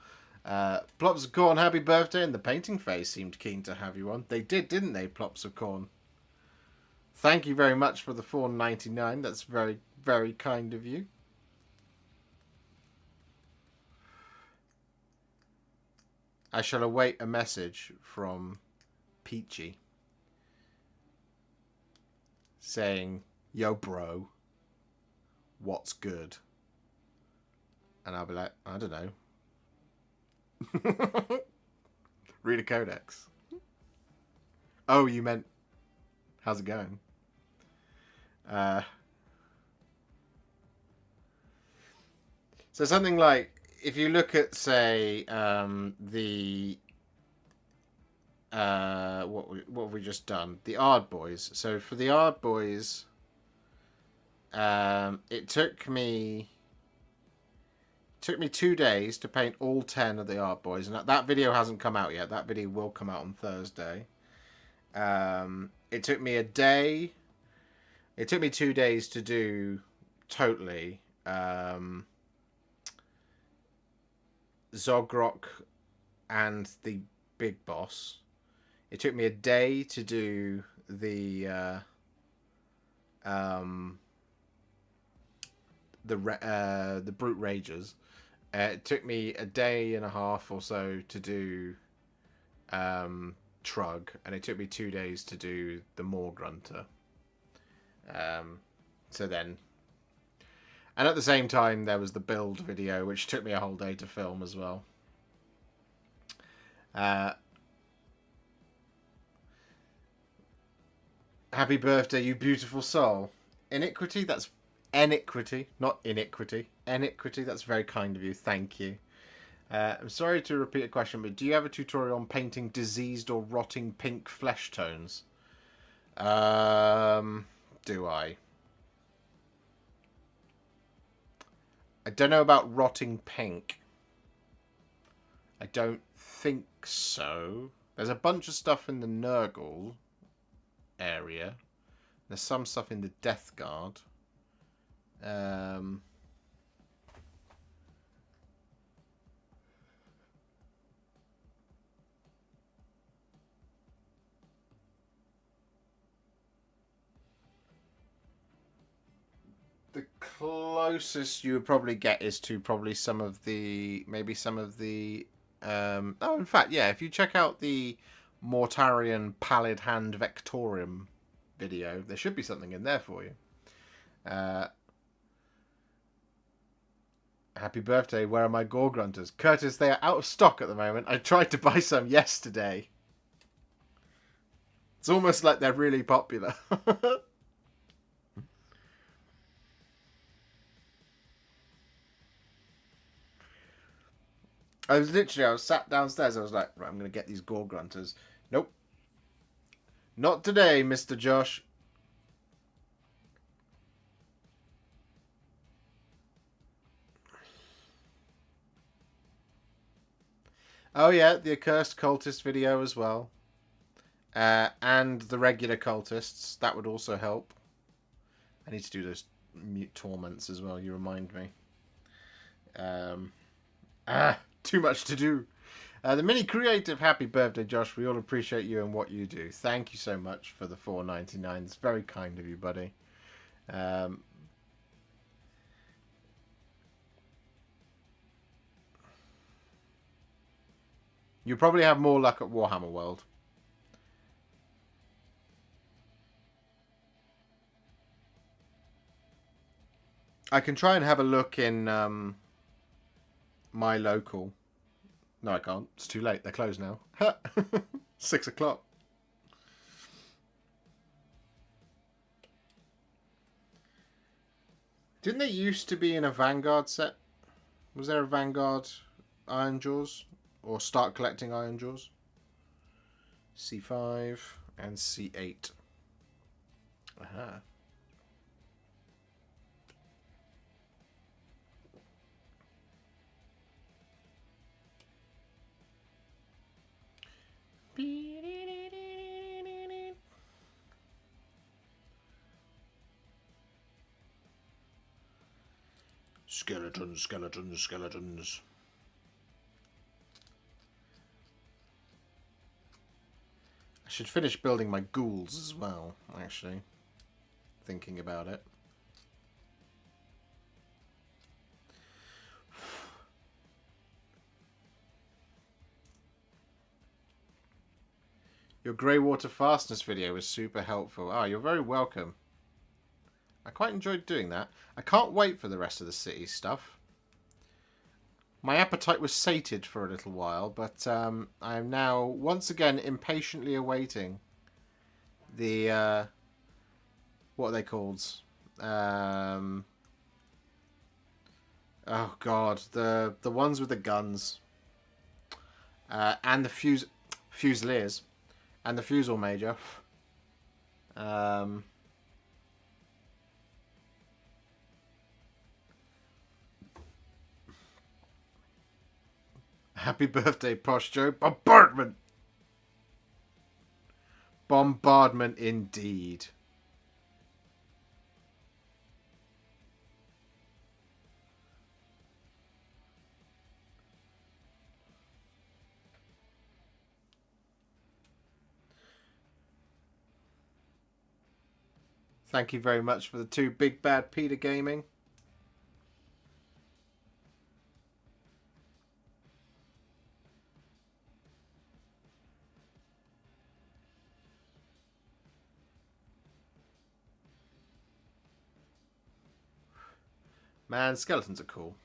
Plops of Corn, happy birthday, and the Painting Phase seemed keen to have you on. They did, didn't they, Plops of Corn? thank you very much for the $4.99. That's very, very kind of you. I shall await a message from Peachy saying, "Yo, bro, what's good?" And I'll be like, I don't know. Read a codex. Oh, you meant, how's it going? So something like, if you look at, say, the what have we just done? The Ard Boys. So for the Ard Boys, it took me 2 days to paint all 10 of the Ard Boys, and that video hasn't come out yet. That video will come out on Thursday. It took me a day. It took me 2 days to do totally. Zogrok and the Big Boss. It took me a day to do the Brute Ragers. It took me a day and a half or so to do Trug, and it took me 2 days to do the Morg Grunter. So then, and at the same time, there was the build video, which took me a whole day to film as well. Happy birthday, you beautiful soul. Iniquity, that's iniquity, not iniquity. Iniquity, that's very kind of you. Thank you. I'm sorry to repeat a question, but do you have a tutorial on painting diseased or rotting pink flesh tones? Do I? I don't know about rotting pink. I don't think so. There's a bunch of stuff in the Nurgle area. There's some stuff in the Death Guard. The closest you would probably get is to probably some of the, maybe some of the, oh, in fact, yeah, if you check out the Mortarion Pallid Hand Vectorium video, there should be something in there for you. Happy birthday, where are my Gore Grunters? Curtis, they are out of stock at the moment. I tried to buy some yesterday. It's almost like they're really popular. I was sat downstairs. I was like, right, I'm going to get these Gore Grunters. Nope. Not today, Mr. Josh. Oh, yeah, the Accursed Cultist video as well. And the regular cultists. That would also help. I need to do those mute torments as well. You remind me. Too much to do. The mini creative, happy birthday, Josh. We all appreciate you and what you do. Thank you so much for the $4.99. It's very kind of you, buddy. You probably have more luck at Warhammer World. I can try and have a look in my local. No, I can't. It's too late. They're closed now. 6 o'clock. Didn't they used to be in a Vanguard set? Was there a Vanguard Iron Jaws? Or start collecting Iron Jaws? C5 and C8. Aha. Skeletons, skeletons, skeletons. I should finish building my ghouls as well, actually. thinking about it. Your greywater fastness video was super helpful. Oh, you're very welcome. I quite enjoyed doing that. I can't wait for the rest of the city stuff. My appetite was sated for a little while, but I am now once again impatiently awaiting the what are they called? Oh God, the ones with the guns and the fusiliers and the fusel major. Happy birthday, Posh Joe. Bombardment! Bombardment indeed. Thank you very much for the 2 Big Bad Peter Gaming. Man, skeletons are cool.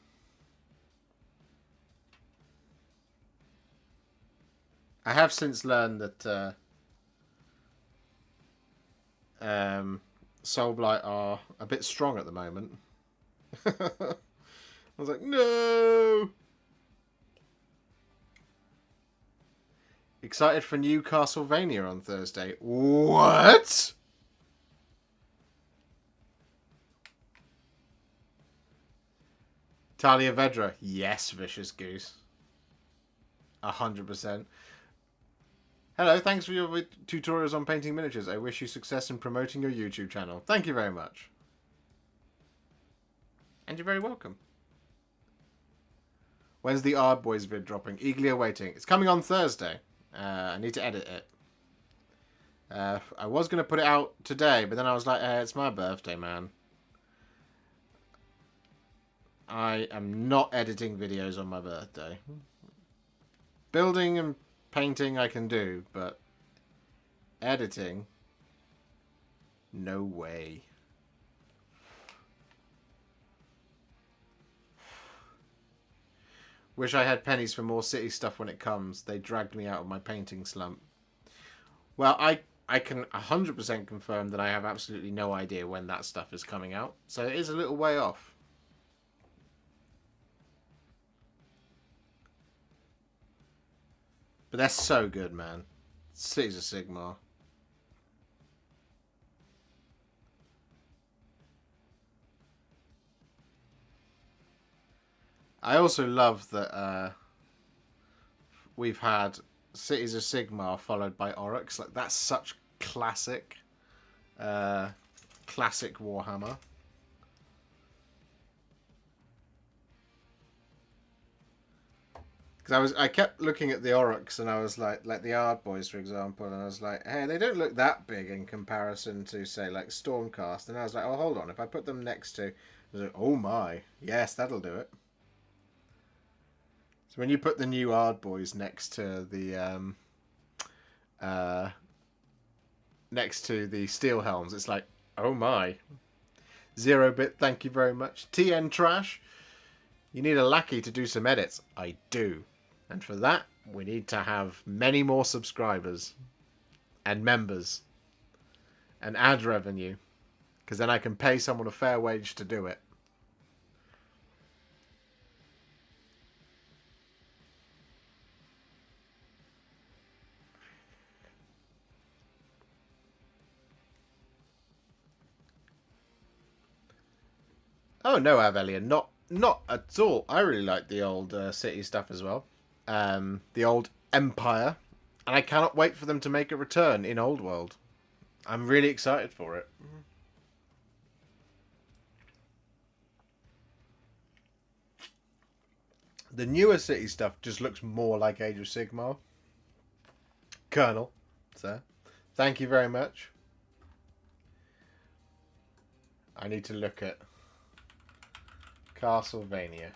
I have since learned that Soulblight are a bit strong at the moment. I was like, no! Excited for New Castlevania on Thursday. What? Talia Vedra. Yes, Vicious Goose. 100%. Hello, thanks for your tutorials on painting miniatures. I wish you success in promoting your YouTube channel. Thank you very much. And you're very welcome. When's the Ard Boys vid dropping? Eagerly awaiting. It's coming on Thursday. I need to edit it. I was going to put it out today, but then I was like, it's my birthday, man. I am not editing videos on my birthday. Building and painting I can do, but editing, no way. Wish I had pennies for more city stuff when it comes. They dragged me out of my painting slump. Well, I can 100% confirm that I have absolutely no idea when that stuff is coming out. So it is a little way off. But they're so good, man. Cities of Sigmar. I also love that we've had Cities of Sigmar followed by Oryx. Like, that's such classic Warhammer. Because I kept looking at the Oryx and I was like the Ard Boys, for example, and I was like, hey, they don't look that big in comparison to, say, like Stormcast. And I was like, oh, hold on, if I put them next to, I was like, oh my, yes, that'll do it. So when you put the new Ard Boys next to the Steel Helms, it's like, oh my. 0-bit, thank you very much. TN Trash, you need a lackey to do some edits. I do. And for that, we need to have many more subscribers and members and ad revenue, because then I can pay someone a fair wage to do it. Oh no, Avelian, not at all. I really like the old city stuff as well. The old Empire, and I cannot wait for them to make a return in Old World. I'm really excited for it. The newer city stuff just looks more like Age of Sigmar. Colonel, sir, thank you very much. I need to look at Castlevania.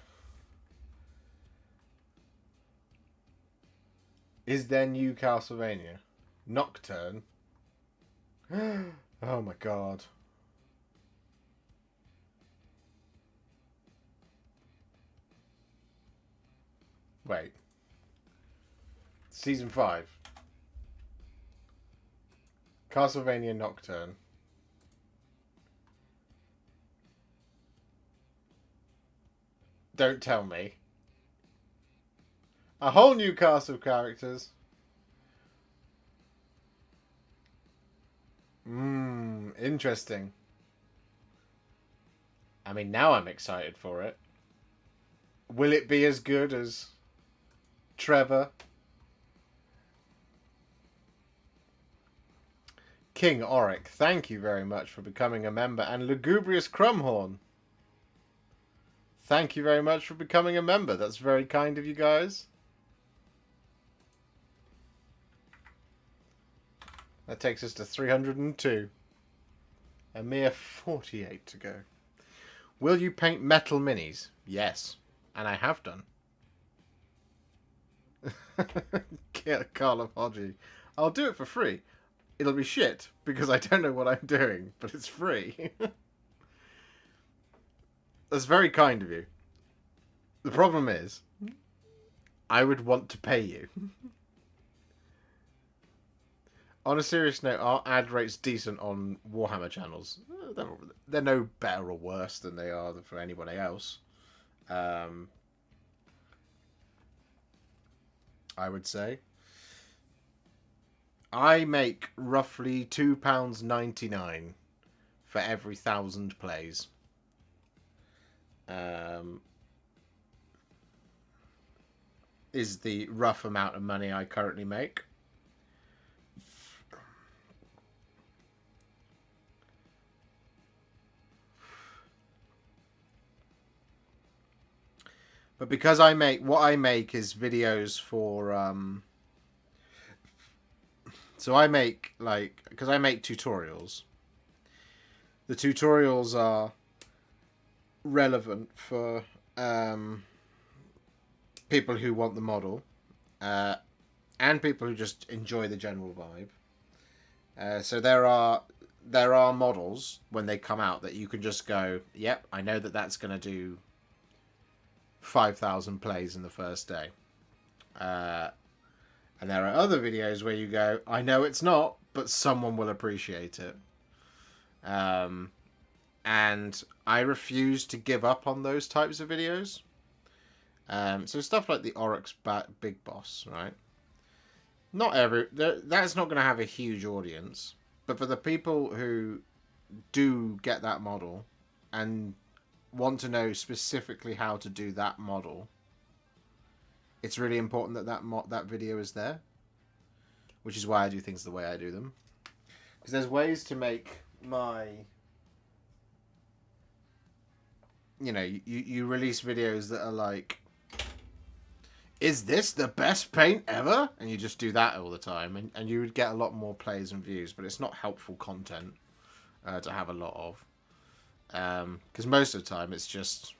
Is there new Castlevania? Nocturne? Oh my god. Wait. Season 5. Castlevania Nocturne. Don't tell me. A whole new cast of characters. Interesting. I mean, now I'm excited for it. Will it be as good as Trevor? King Auric, thank you very much for becoming a member. And Lugubrious Crumhorn, thank you very much for becoming a member. That's very kind of you guys. That takes us to 302. A mere 48 to go. Will you paint metal minis? Yes. And I have done. Carl of Hodgie. I'll do it for free. It'll be shit, because I don't know what I'm doing, but it's free. That's very kind of you. The problem is, I would want to pay you. On a serious note, are ad rates decent on Warhammer channels? They're no better or worse than they are for anybody else. I would say. I make roughly £2.99 for every 1,000 plays. Is the rough amount of money I currently make. But because what I make is videos for, so I make, because I make tutorials. The tutorials are relevant for people who want the model, and people who just enjoy the general vibe. So there are models when they come out that you can just go, yep, I know that that's going to do 5,000 plays in the first day. And there are other videos where you go, I know it's not, but someone will appreciate it. And I refuse to give up on those types of videos. So stuff like the Oryx Big Boss, right? That's not going to have a huge audience, but for the people who do get that model and want to know specifically how to do that model, it's really important that video is there, which is why I do things the way I do them. Because there's ways to make my, you release videos that are like, is this the best paint ever? And you just do that all the time, and you would get a lot more plays and views, but it's not helpful content to have a lot of. Because most of the time it's just,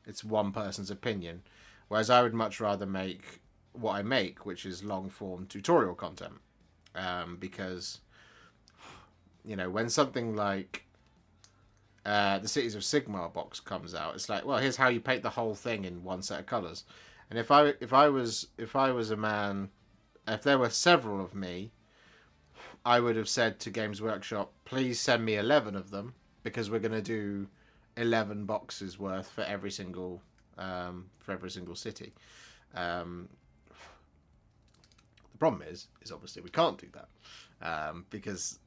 it's one person's opinion. Whereas I would much rather make what I make, which is long-form tutorial content. Because, when something like the Cities of Sigmar box comes out, it's like, well, here's how you paint the whole thing in one set of colours. And if I was a man, if there were several of me, I would have said to Games Workshop, please send me 11 of them, because we're going to do 11 boxes worth for every single city. The problem is obviously we can't do that, because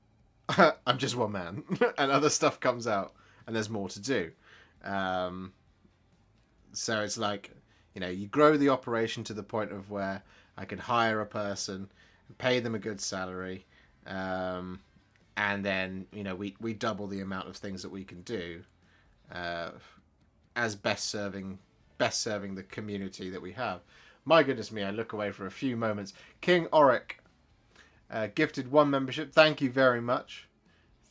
I'm just one man, and other stuff comes out, and there's more to do. So it's like, you grow the operation to the point of where I can hire a person, pay them a good salary, and then we double the amount of things that we can do, as best serving the community that we have. My goodness me, I look away for a few moments. King Auric gifted 1 membership. Thank you very much.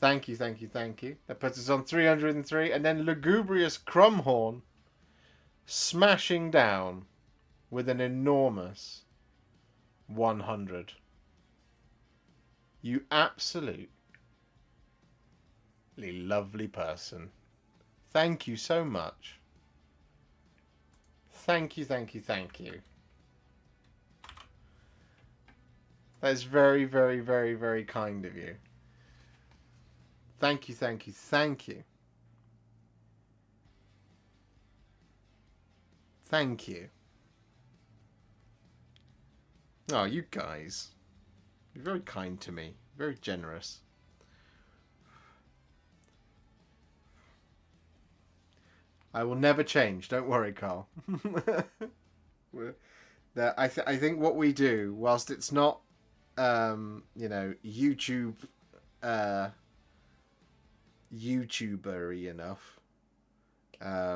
Thank you, thank you, thank you. That puts us on 303. And then Lugubrious Crumhorn smashing down with an enormous 100. You absolutely lovely person. Thank you so much. Thank you, thank you, thank you. That is very, very, very, very kind of you. Thank you, thank you, thank you. Thank you. Oh, you guys. You're very kind to me. Very generous. I will never change. Don't worry, Carl. I think what we do, whilst it's not, YouTube, YouTuber-y enough, I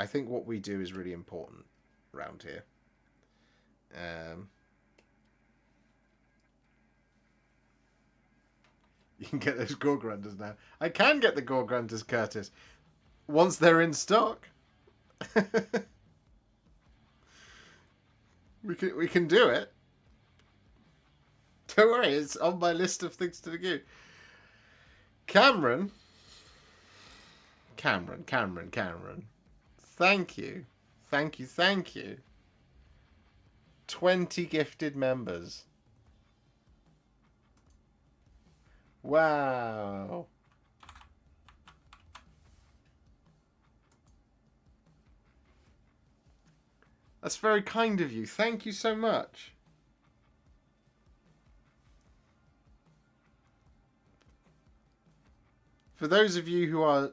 think what we do is really important around here. You can get those Gorgrunters now. I can get the Gorgrunters, Curtis. Once they're in stock. we can do it. Don't worry, it's on my list of things to do. Cameron. Thank you. Thank you, thank you. 20 gifted members. Wow. That's very kind of you. Thank you so much. For those of you who are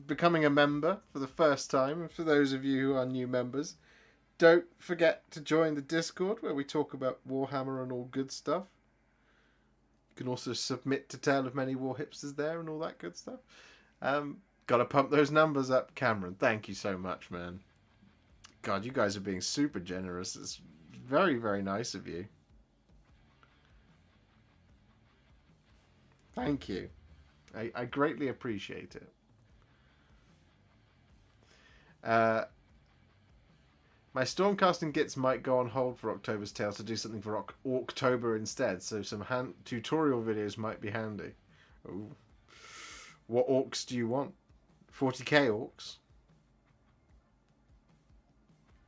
becoming a member for the first time, and for those of you who are new members, don't forget to join the Discord where we talk about Warhammer and all good stuff. You can also submit to Tale of Many Warhipsters there and all that good stuff. Gotta pump those numbers up, Cameron. Thank you so much, man. God, you guys are being super generous. It's very, very nice of you. Thank you. I greatly appreciate it. My Stormcasting Gits might go on hold for October's Tale to do something for October instead, so some tutorial videos might be handy. Ooh. What orcs do you want? 40k orcs?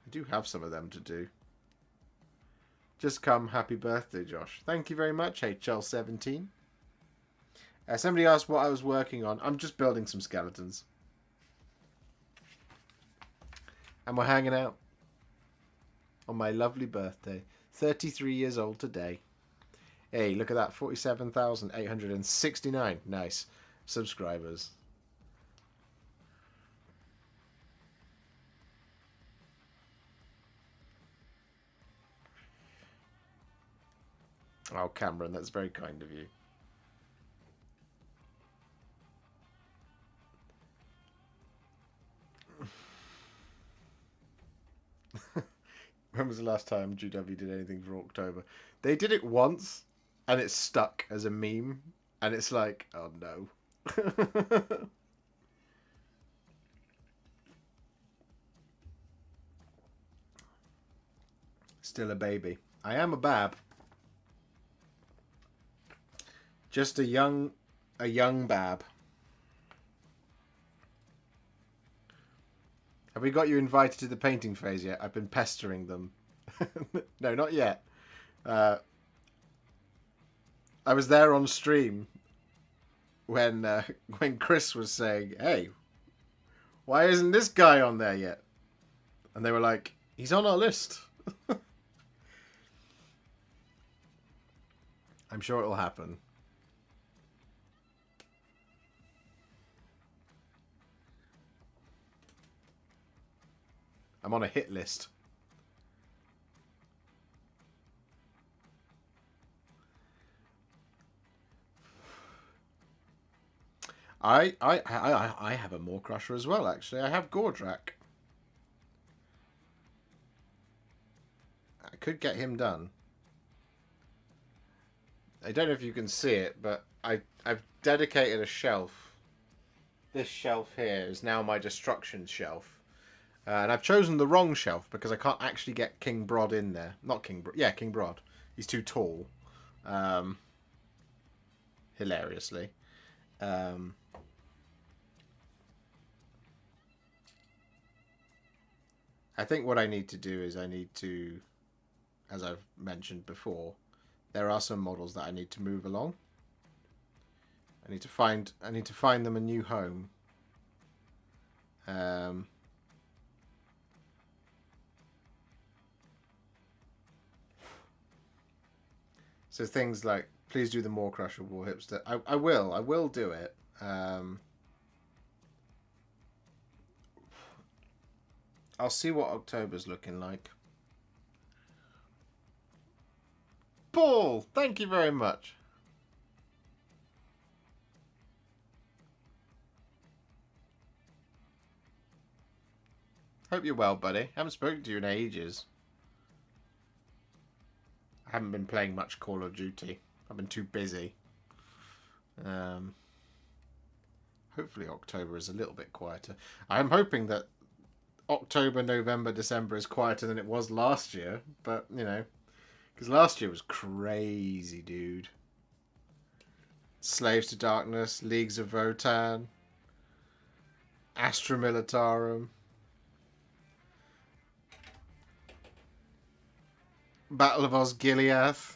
I do have some of them to do. Just come, happy birthday, Josh. Thank you very much, HL17. Somebody asked what I was working on. I'm just building some skeletons. And we're hanging out on my lovely birthday. 33 years old today. Hey, look at that. 47,869. Nice. Subscribers. Oh, Cameron, that's very kind of you. When was the last time GW did anything for October? They did it once, and it stuck as a meme, and it's like, oh no. Still a baby. I am a bab. Just a young bab. Have we got you invited to the painting phase yet? I've been pestering them. No, not yet. I was there on stream when Chris was saying, "Hey, why isn't this guy on there yet?" And they were like, "He's on our list." I'm sure it'll happen. I'm on a hit list. I have a Maw Crusher as well, actually. I have Gordrak. I could get him done. I don't know if you can see it, but I've dedicated a shelf. This shelf here is now my destruction shelf. And I've chosen the wrong shelf because I can't actually get King Brod in there. Not King Brod. Yeah, King Brod. He's too tall. Hilariously. I think what I need to do is I need to, as I've mentioned before, there are some models that I need to move along. I need to find them a new home. So things like, please do the More Crusher Warhipster. I will do it. I'll see what October's looking like. Paul, thank you very much. Hope you're well, buddy. Haven't spoken to you in ages. I haven't been playing much Call of Duty. I've been too busy. Hopefully October is a little bit quieter. I'm hoping that October, November, December is quieter than it was last year. But, you know, because last year was crazy, dude. Slaves to Darkness, Leagues of Votan, Astra Militarum, Battle of Osgiliath.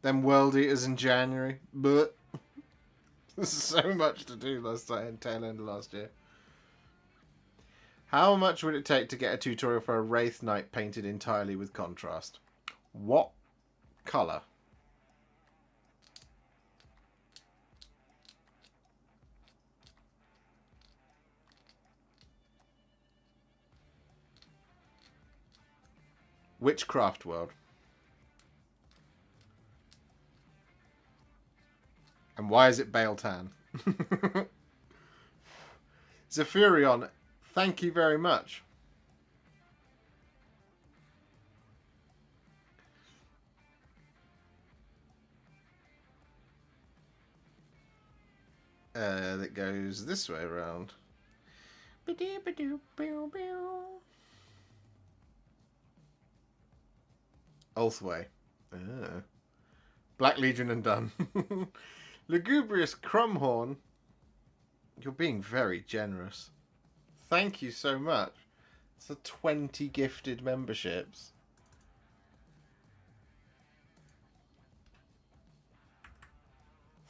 Then World Eaters in January. But there's so much to do last night, tail end of last year. How much would it take to get a tutorial for a Wraith Knight painted entirely with contrast? What colour? Witchcraft World. And why is it Baeltan? Zephyrion, thank you very much. That goes this way around. Ulthway. Black Legion and done. Lugubrious Crumhorn. You're being very generous. Thank you so much. It's a 20 gifted memberships.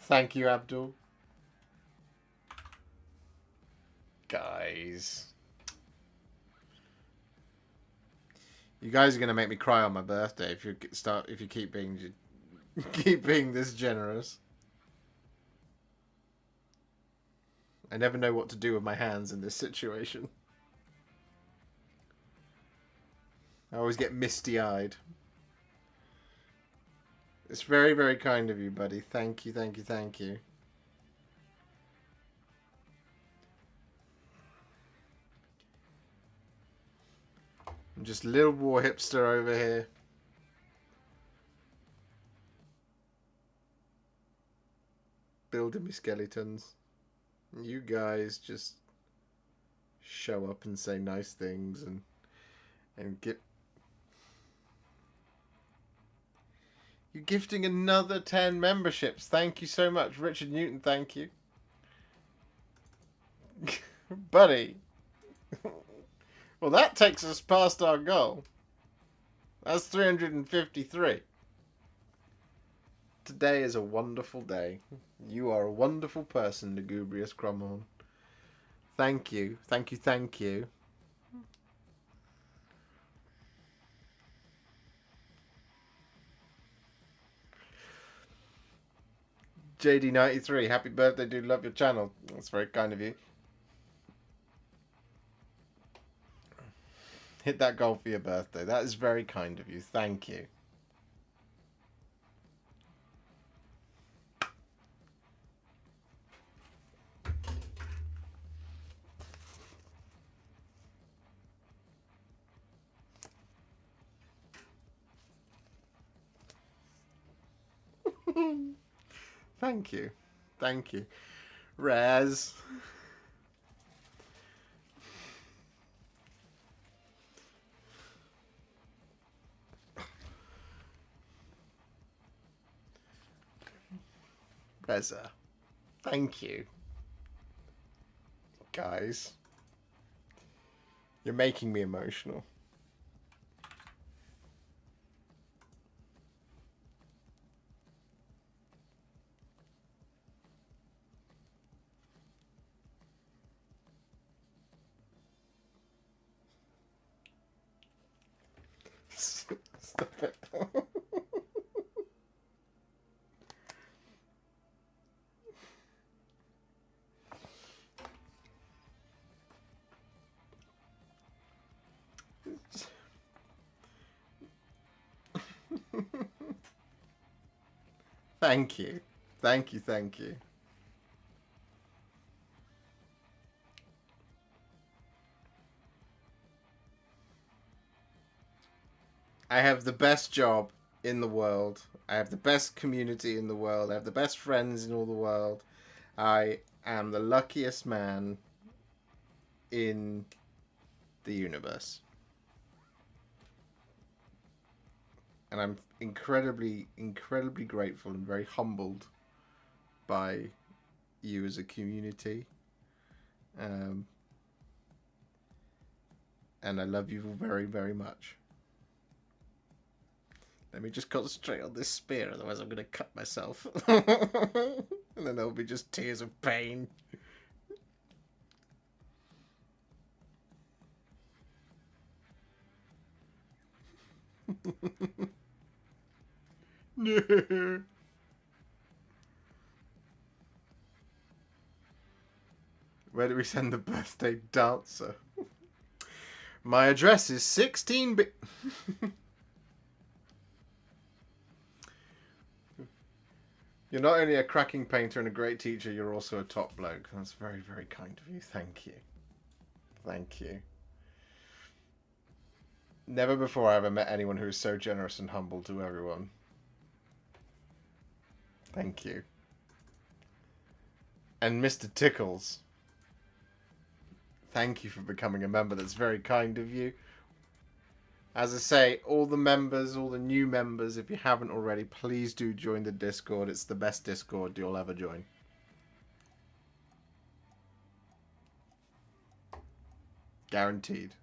Thank you, Abdul. Guys. You guys are gonna make me cry on my birthday if you keep being this generous. I never know what to do with my hands in this situation. I always get misty-eyed. It's very, very kind of you, buddy. Thank you, thank you, thank you. I'm just a little Warhipster over here. Building me skeletons. You guys just show up and say nice things and get. You're gifting another 10 memberships. Thank you so much, Richard Newton. Thank you, buddy. Well, that takes us past our goal. That's 353. Today is a wonderful day. You are a wonderful person, Lugubrious Crumhorn. Thank you. Thank you, thank you. JD93, happy birthday, dude. Love your channel. That's very kind of you. Hit that goal for your birthday. That is very kind of you. Thank you. Thank you. Thank you. Raz. Reza. Thank you. Guys. You're making me emotional. Stop it. Thank you. Thank you, thank you. I have the best job in the world. I have the best community in the world. I have the best friends in all the world. I am the luckiest man in the universe. And I'm incredibly, incredibly grateful and very humbled by you as a community. And I love you very, very much. Let me just concentrate on this spear, otherwise I'm going to cut myself. And then there'll be just tears of pain. No. Where do we send the birthday dancer? My address is 16B. You're not only a cracking painter and a great teacher, you're also a top bloke. That's very, very kind of you. Thank you. Thank you. Never before have I met anyone who is so generous and humble to everyone. Thank you. And Mr. Tickles, thank you for becoming a member. That's very kind of you. As I say, all the members, all the new members, if you haven't already, please do join the Discord. It's the best Discord you'll ever join. Guaranteed.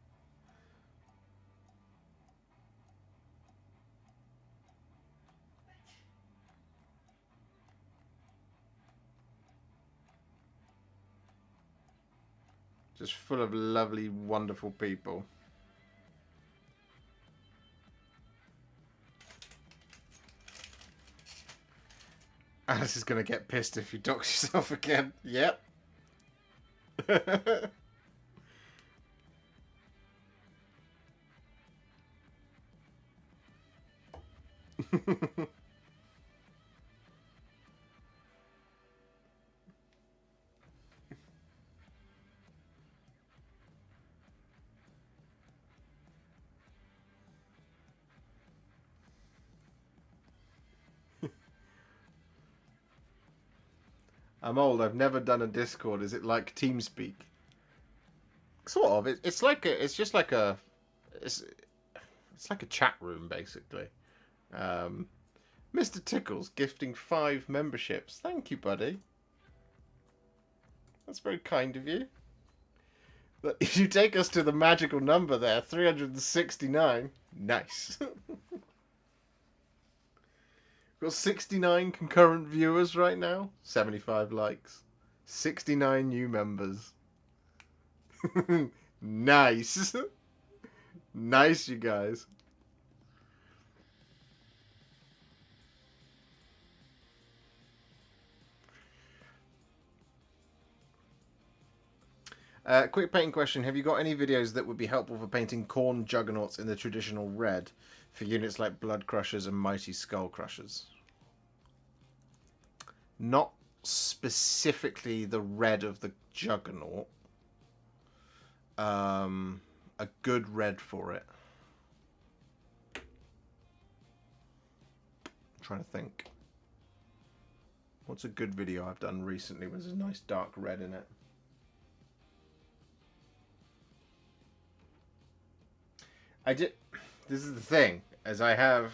Just full of lovely, wonderful people. Alice is going to get pissed if you dox yourself again. Yep. I'm old. I've never done a Discord. Is it like TeamSpeak? Sort of. It's like a. It's just like a. It's like a chat room basically. Mr. Tickles gifting 5 memberships. Thank you, buddy. That's very kind of you. But if you take us to the magical number there, 369. Nice. We've got 69 concurrent viewers right now. 75 likes. 69 new members. Nice. Nice, you guys. Quick painting question. Have you got any videos that would be helpful for painting corn juggernauts in the traditional red for units like Blood Crushers and Mighty Skull Crushers? Not specifically the red of the juggernaut. A good red for it. I'm trying to think. What's a good video I've done recently? There's a nice dark red in it. I did. This is the thing, as I have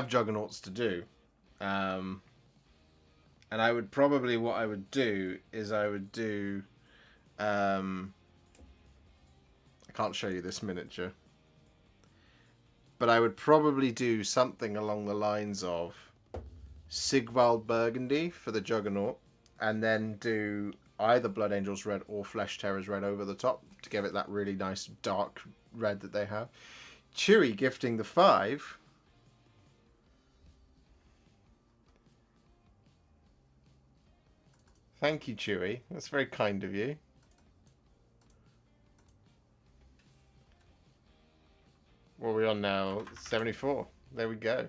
juggernauts to do, and I would probably what I would do is I would do. I can't show you this miniature, but I would probably do something along the lines of Sigvald Burgundy for the Juggernaut, and then do either Blood Angels Red or Flesh Terrors Red over the top to give it that really nice dark red that they have. Chewy gifting the 5. Thank you, Chewy. That's very kind of you. What are we on now? 74. There we go.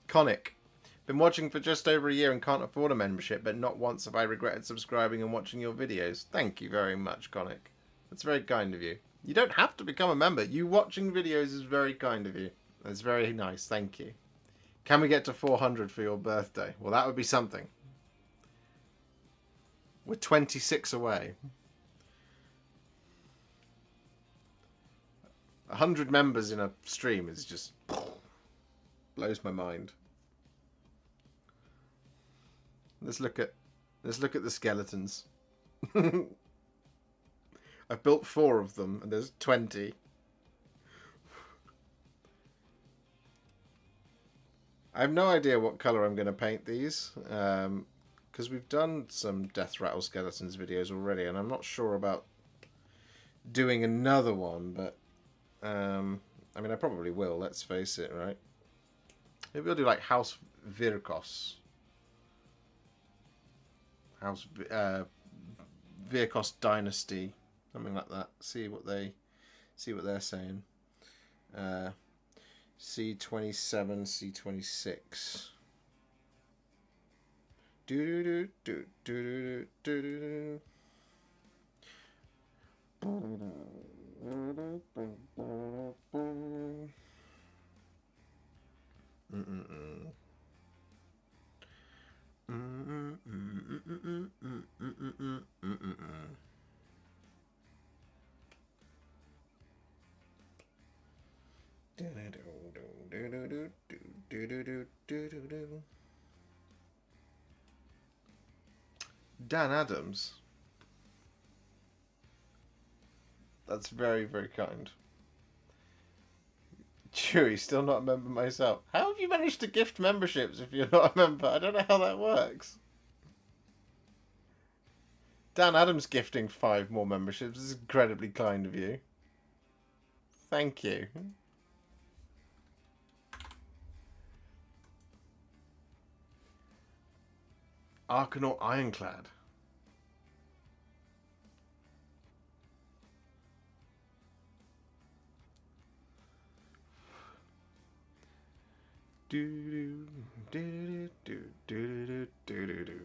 Conic. Been watching for just over a year and can't afford a membership, but not once have I regretted subscribing and watching your videos. Thank you very much, Conic. That's very kind of you. You don't have to become a member. You watching videos is very kind of you. That's very nice. Thank you. Can we get to 400 for your birthday? Well, that would be something. We're 26 away. 100 members in a stream is just blows my mind. Let's look at the skeletons. I've built 4 of them, and there's 20. I have no idea what colour I'm going to paint these, because we've done some Death Rattle Skeletons videos already, and I'm not sure about doing another one, but I mean, I probably will, let's face it, right? Maybe we'll do like House Virkos. House Virkos Dynasty. Something like that. See what they're saying. C27, C26. Do do do do do do Dan Adams. That's very, very kind. Chewy, still not a member myself. How have you managed to gift memberships if you're not a member? I don't know how that works. Dan Adams gifting 5 more memberships is incredibly kind of you. Thank you. Arcanaut Ironclad. Do do do do do do do do.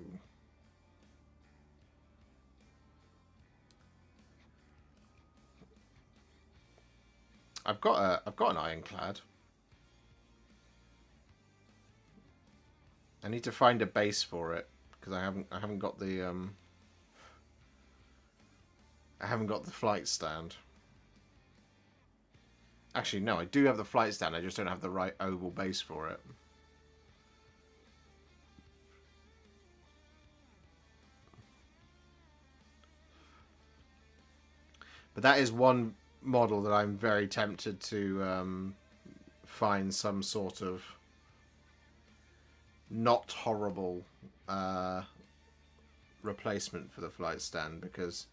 I've got an Ironclad. I need to find a base for it because I haven't got the flight stand. Actually, no, I do have the flight stand. I just don't have the right oval base for it. But that is one model that I'm very tempted to find some sort of not horrible replacement for the flight stand, because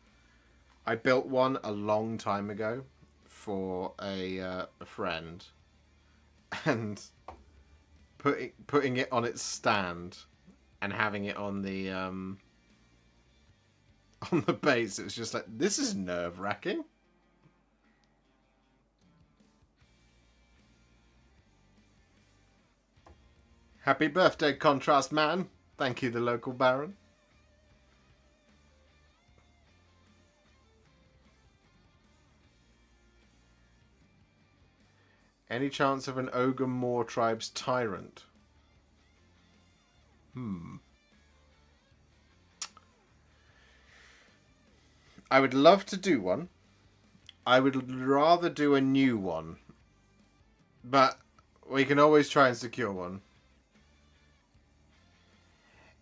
I built one a long time ago for a friend, and putting it on its stand and having it on the base, it was just like, this is nerve-wracking. Happy birthday, Contrast Man. Thank you, the local Baron. Any chance of an Ogre Moor Tribe's Tyrant? I would love to do one. I would rather do a new one. But we can always try and secure one.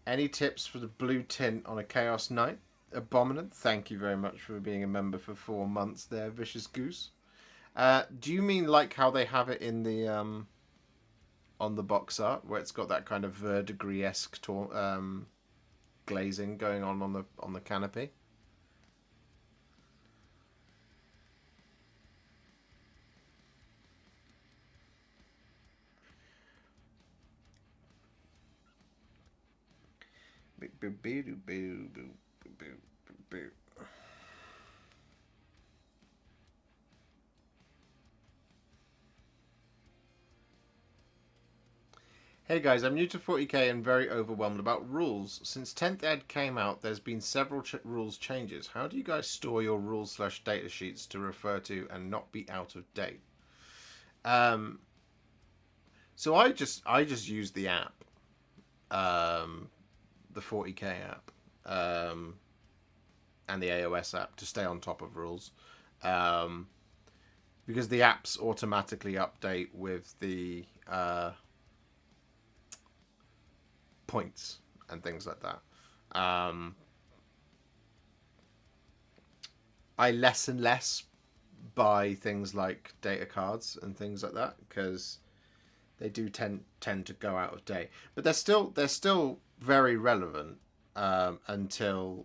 Any tips for the blue tint on a Chaos Knight? Abominant, thank you very much for being a member for 4 months there, Vicious Goose. Do you mean like how they have it in the on the box art, where it's got that kind of verdigris-esque glazing going on the canopy? Hey guys, I'm new to 40k and very overwhelmed about rules. Since 10th ed came out, there's been several rules changes. How do you guys store your rules/data sheets to refer to and not be out of date? So I just use the app, the 40k app, and the AOS app to stay on top of rules, because the apps automatically update with the points and things like that. I less and less buy things like data cards and things like that because they do tend to go out of date, but they're still very relevant until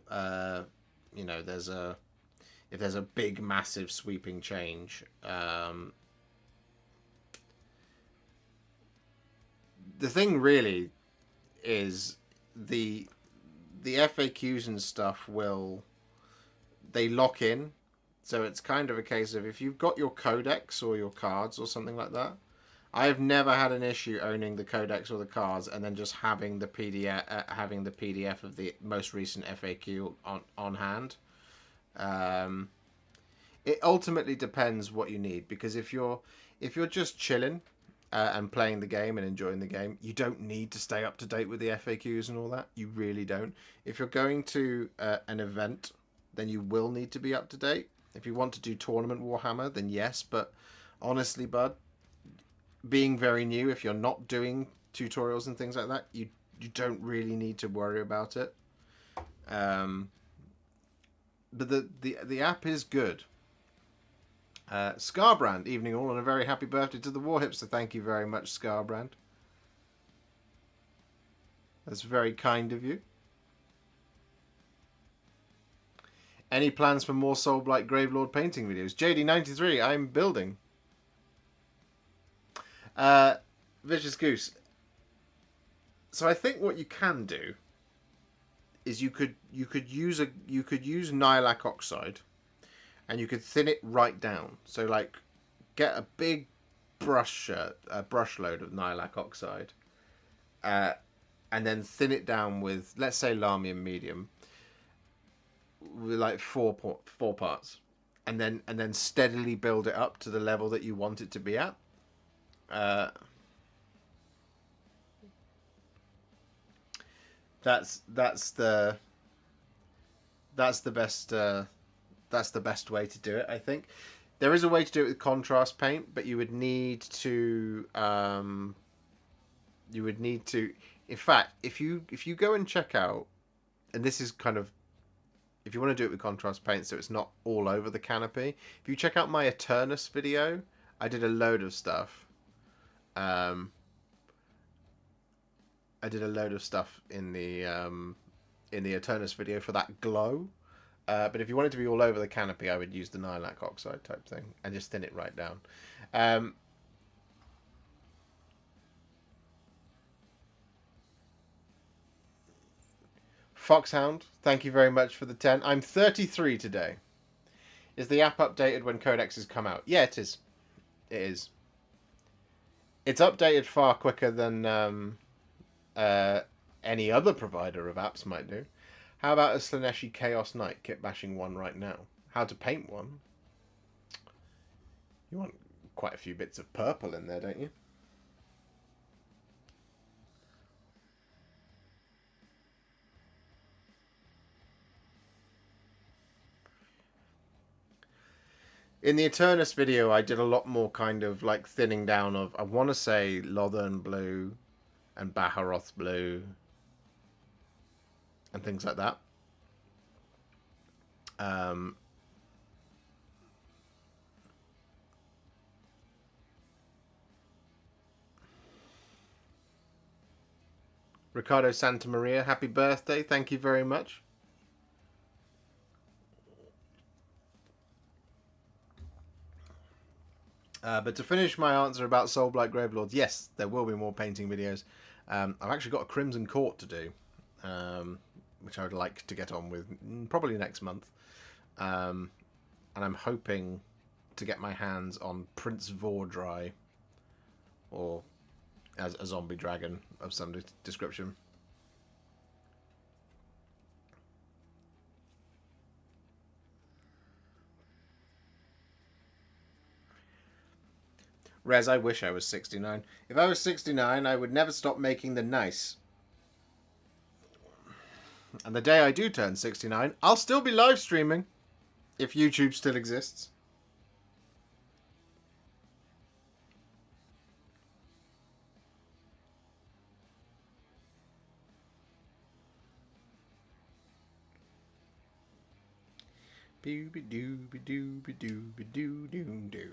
if there's a big massive sweeping change. The thing really is the FAQs and stuff they lock in, so it's kind of a case of if you've got your codex or your cards or something like that. I have never had an issue owning the codex or the cards and then just having the PDF of the most recent FAQ on hand. It ultimately depends what you need, because if you're just chilling and playing the game and enjoying the game, you don't need to stay up to date with the FAQs and all that. You really don't. If you're going to an event, then you will need to be up to date. If you want to do tournament Warhammer, then yes. But honestly, bud, being very new, if you're not doing tutorials and things like that, you don't really need to worry about it. But the app is good. Scarbrand, evening all, and a very happy birthday to the Warhipster. Thank you very much, Scarbrand. That's very kind of you. Any plans for more Soulblight Gravelord painting videos? JD93, I'm building. Vicious Goose. So I think what you can do is you could use Nihilakh Oxide, and you could thin it right down. So like, get a big brush load of Nihilakh Oxide, and then thin it down with, let's say, Lahmian Medium, with like four parts, and then steadily build it up to the level that you want it to be at. That's the best way to do it, I think. There is a way to do it with contrast paint, but you would need to in fact, if you go and check out, and this is kind of, if you want to do it with contrast paint so it's not all over the canopy, if you check out my Eternus video, I did a load of stuff. I did a load of stuff in the Eternus video for that glow. But if you wanted to be all over the canopy, I would use the Nihilakh Oxide type thing and just thin it right down. Foxhound, thank you very much for the 10. I'm 33 today. Is the app updated when codexes come out? Yeah, it is. It is. It's updated far quicker than any other provider of apps might do. How about a Slaneshi Chaos Knight kit bashing one right now? How to paint one? You want quite a few bits of purple in there, don't you? In the Eternus video, I did a lot more kind of like thinning down of, I want to say, Lothern blue and Baharoth blue and things like that. Ricardo Santa Maria, happy birthday. Thank you very much. But to finish my answer about Soulblight Gravelords, yes, there will be more painting videos. I've actually got a Crimson Court to do, which I would like to get on with probably next month. And I'm hoping to get my hands on Prince Vordry, or as a zombie dragon of some description. Rez, I wish I was 69. If I was 69, I would never stop making the nice. And the day I do turn 69, I'll still be live streaming. If YouTube still exists. Booby-dooby-dooby-dooby-doo-doo-doo.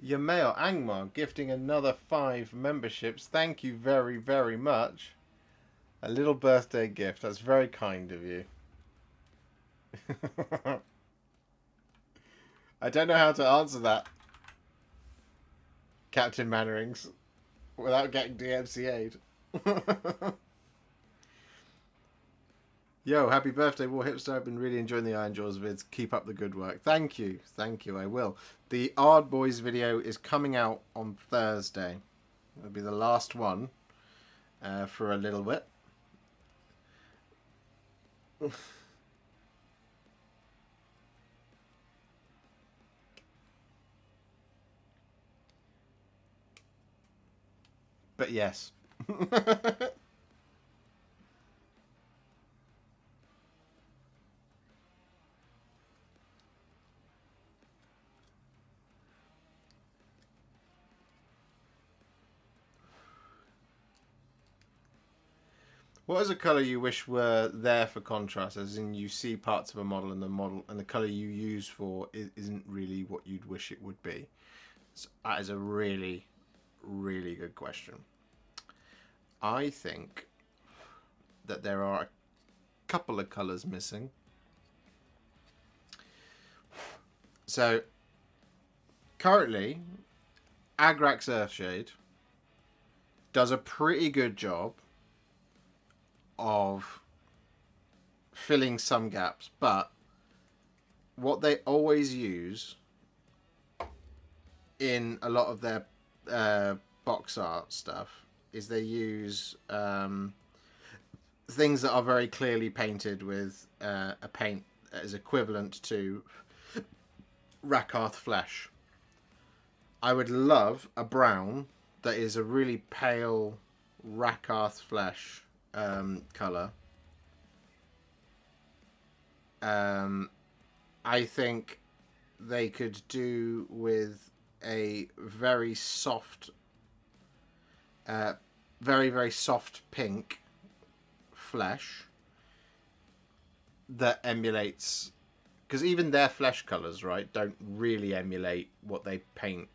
Yameo Angmar gifting another 5 memberships. Thank you very, very much. A little birthday gift. That's very kind of you. I don't know how to answer that, Captain Mannerings, without getting DMCA'd. Yo, happy birthday, Warhipster. I've been really enjoying the Iron Jaws vids. Keep up the good work. Thank you. Thank you, I will. The Ard Boys video is coming out on Thursday. It'll be the last one for a little bit. But yes. What is a color you wish were there for contrast, as in you see parts of a model and the color you use for isn't really what you'd wish it would be? So that is a really, really good question. I think that there are a couple of colors missing. So currently, Agrax Earthshade does a pretty good job of filling some gaps, but what they always use in a lot of their box art stuff is they use things that are very clearly painted with a paint that is equivalent to Rakarth flesh. I would love a brown that is a really pale Rakarth flesh color. I think they could do with a very soft, very, very soft pink flesh that emulates, because even their flesh colors, right, don't really emulate what they paint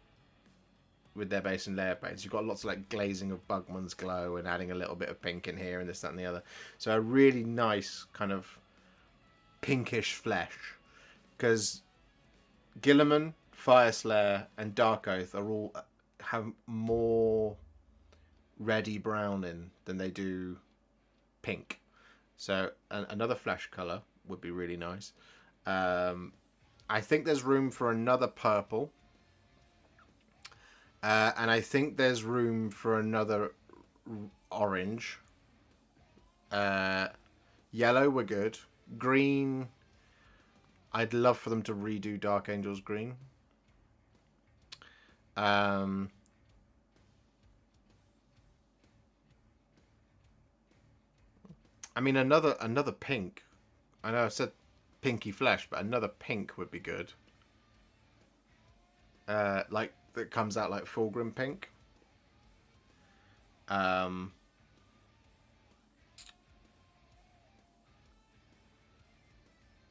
with their base and layer paints. You've got lots of like glazing of Bugman's Glow and adding a little bit of pink in here and this, that, and the other. So a really nice kind of pinkish flesh, because Guilliman, Fireslayer, and Dark Oath are all have more reddy brown in than they do pink. So another flesh color would be really nice. I think there's room for another purple. And I think there's room for another orange. Yellow, we're good. Green, I'd love for them to redo Dark Angels green. I mean, another pink. I know I said pinky flesh, but another pink would be good. Like that comes out like Fulgrim pink.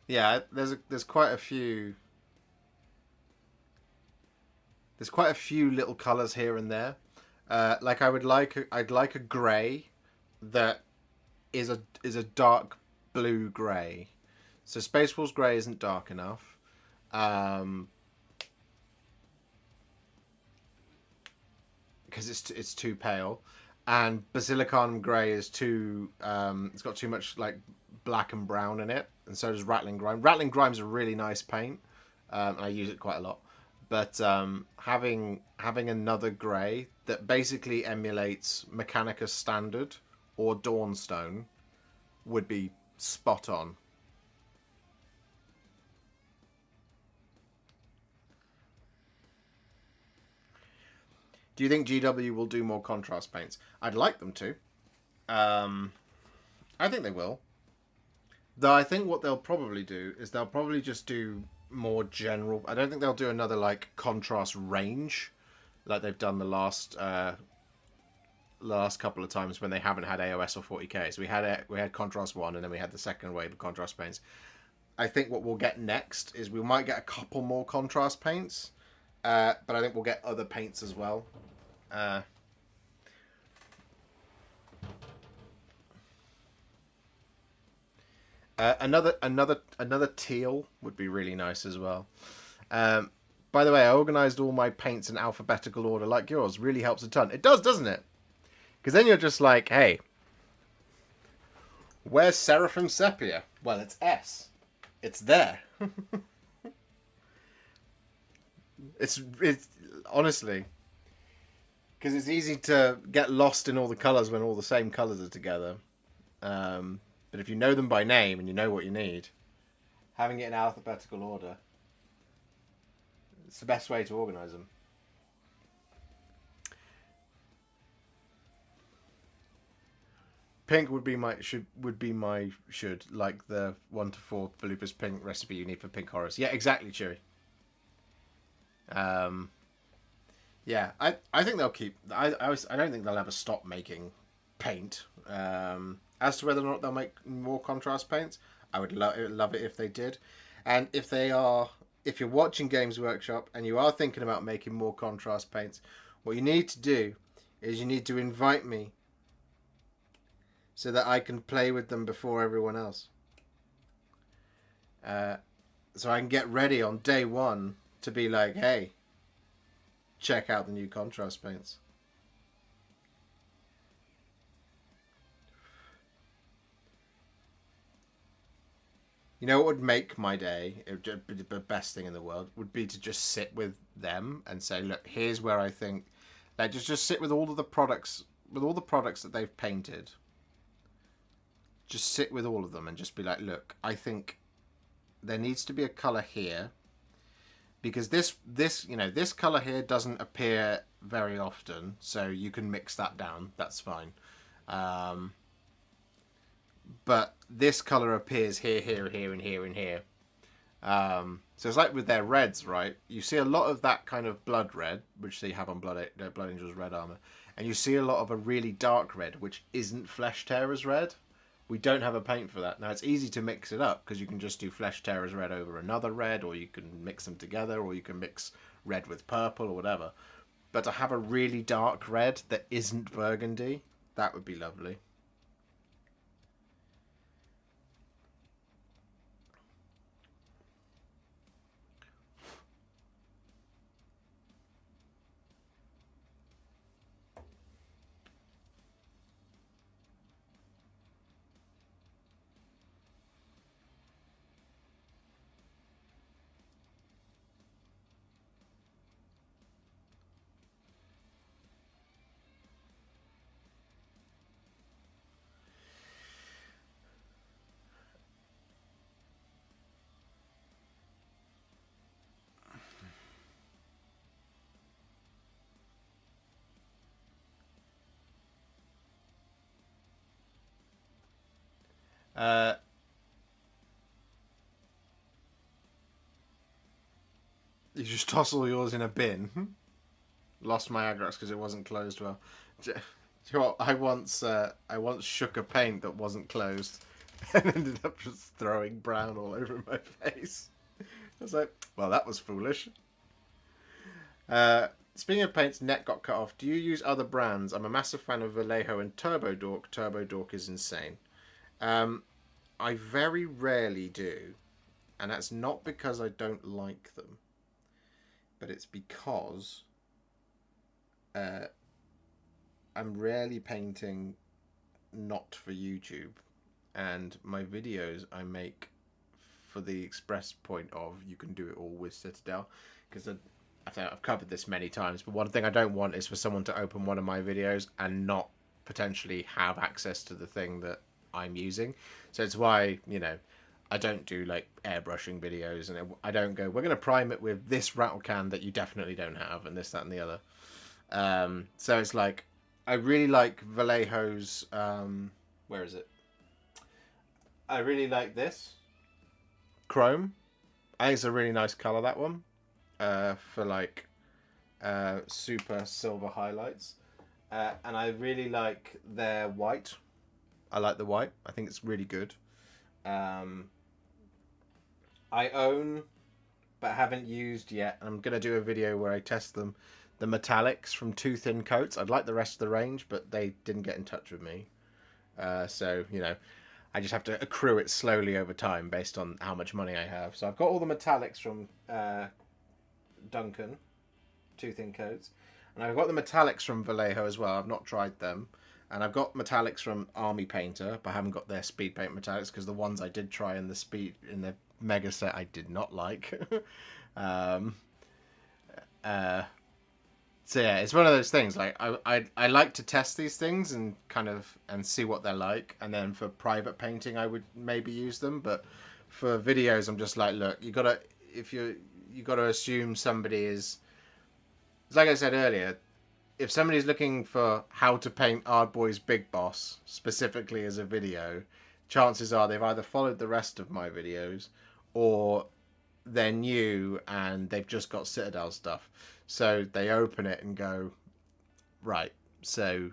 Yeah, there's quite a few. There's quite a few little colors here and there. Like I'd like a grey that is a dark blue grey. So Space Wolves grey isn't dark enough. Because it's too pale, and Basilicon grey is too it's got too much like black and brown in it, and so does Rattling Grime. Rattling Grime's a really nice paint, and I use it quite a lot. But having another grey that basically emulates Mechanicus Standard or Dawnstone would be spot on. Do you think GW will do more contrast paints? I'd like them to. I think they will. Though I think what they'll probably do is they'll probably just do more general. I don't think they'll do another like contrast range like they've done the last couple of times when they haven't had AOS or 40k. So we had contrast 1 and then we had the second wave of contrast paints. I think what we'll get next is we might get a couple more contrast paints, but I think we'll get other paints as well. Another teal would be really nice as well. By the way, I organised all my paints in alphabetical order like yours. Really helps a ton. It does, doesn't it? Because then you're just like, hey, where's Seraphim Sepia? Well, it's S. It's there. It's honestly, because it's easy to get lost in all the colours when all the same colours are together. But if you know them by name and you know what you need, having it in alphabetical order, it's the best way to organise them. Pink would be my should like the 1 to 4 Volupus pink recipe you need for pink horrors. Yeah, exactly, Chewy. Yeah, I think they'll keep. I don't think they'll ever stop making paint. As to whether or not they'll make more contrast paints, I would love it if they did. And if you're watching Games Workshop and you are thinking about making more contrast paints, what you need to do is you need to invite me so that I can play with them before everyone else. So I can get ready on day 1 to be like, hey, check out the new contrast paints. You know what would make my day? The best thing in the world would be to just sit with them and say, look, here's where I think, like, just sit with all of the products, that they've painted. Just sit with all of them and just be like, look, I think there needs to be a color here because this color here doesn't appear very often, so you can mix that down. That's fine. But this color appears here, here, here, and here, and here. So it's like with their reds, right? You see a lot of that kind of blood red, which they have on Blood Angel's red armor, and you see a lot of a really dark red, which isn't Flesh Tearer's red. We don't have a paint for that. Now, it's easy to mix it up, because you can just do Flesh Tearer's red over another red, or you can mix them together, or you can mix red with purple, or whatever. But to have a really dark red that isn't burgundy, that would be lovely. Uh, you just toss all yours in a bin. Lost my Agrax because it wasn't closed well. Do you know what? I once shook a paint that wasn't closed and ended up just throwing brown all over my face. I was like, well, that was foolish. Speaking of paints, net got cut off. Do you use other brands? I'm a massive fan of Vallejo and Turbo Dork. Turbo Dork is insane. I very rarely do, and that's not because I don't like them, but it's because I'm rarely painting not for YouTube, and my videos I make for the express point of you can do it all with Citadel, because I've covered this many times, but one thing I don't want is for someone to open one of my videos and not potentially have access to the thing that I'm using. So it's why, I don't do like airbrushing videos, and I don't go, we're going to prime it with this rattle can that you definitely don't have, and this, that, and the other. So it's like, I really like Vallejo's, where is it? I really like this. Chrome. I think it's a really nice color, that one. For like super silver highlights. And I really like their white. I like the white. I think it's really good. I own, but haven't used yet. I'm going to do a video where I test them. The metallics from Two Thin Coats. I'd like the rest of the range, but they didn't get in touch with me. So, I just have to accrue it slowly over time based on how much money I have. So I've got all the metallics from Duncan, Two Thin Coats. And I've got the metallics from Vallejo as well. I've not tried them. And I've got metallics from Army Painter, but I haven't got their speed paint metallics because the ones I did try in the mega set I did not like. So yeah, it's one of those things. Like I like to test these things and and see what they're like, and then for private painting I would maybe use them, but for videos I'm just like, look, you gotta assume somebody is. It's like I said earlier, if somebody's looking for how to paint Ardboy's Big Boss specifically as a video, chances are they've either followed the rest of my videos or they're new and they've just got Citadel stuff. So they open it and go, right, so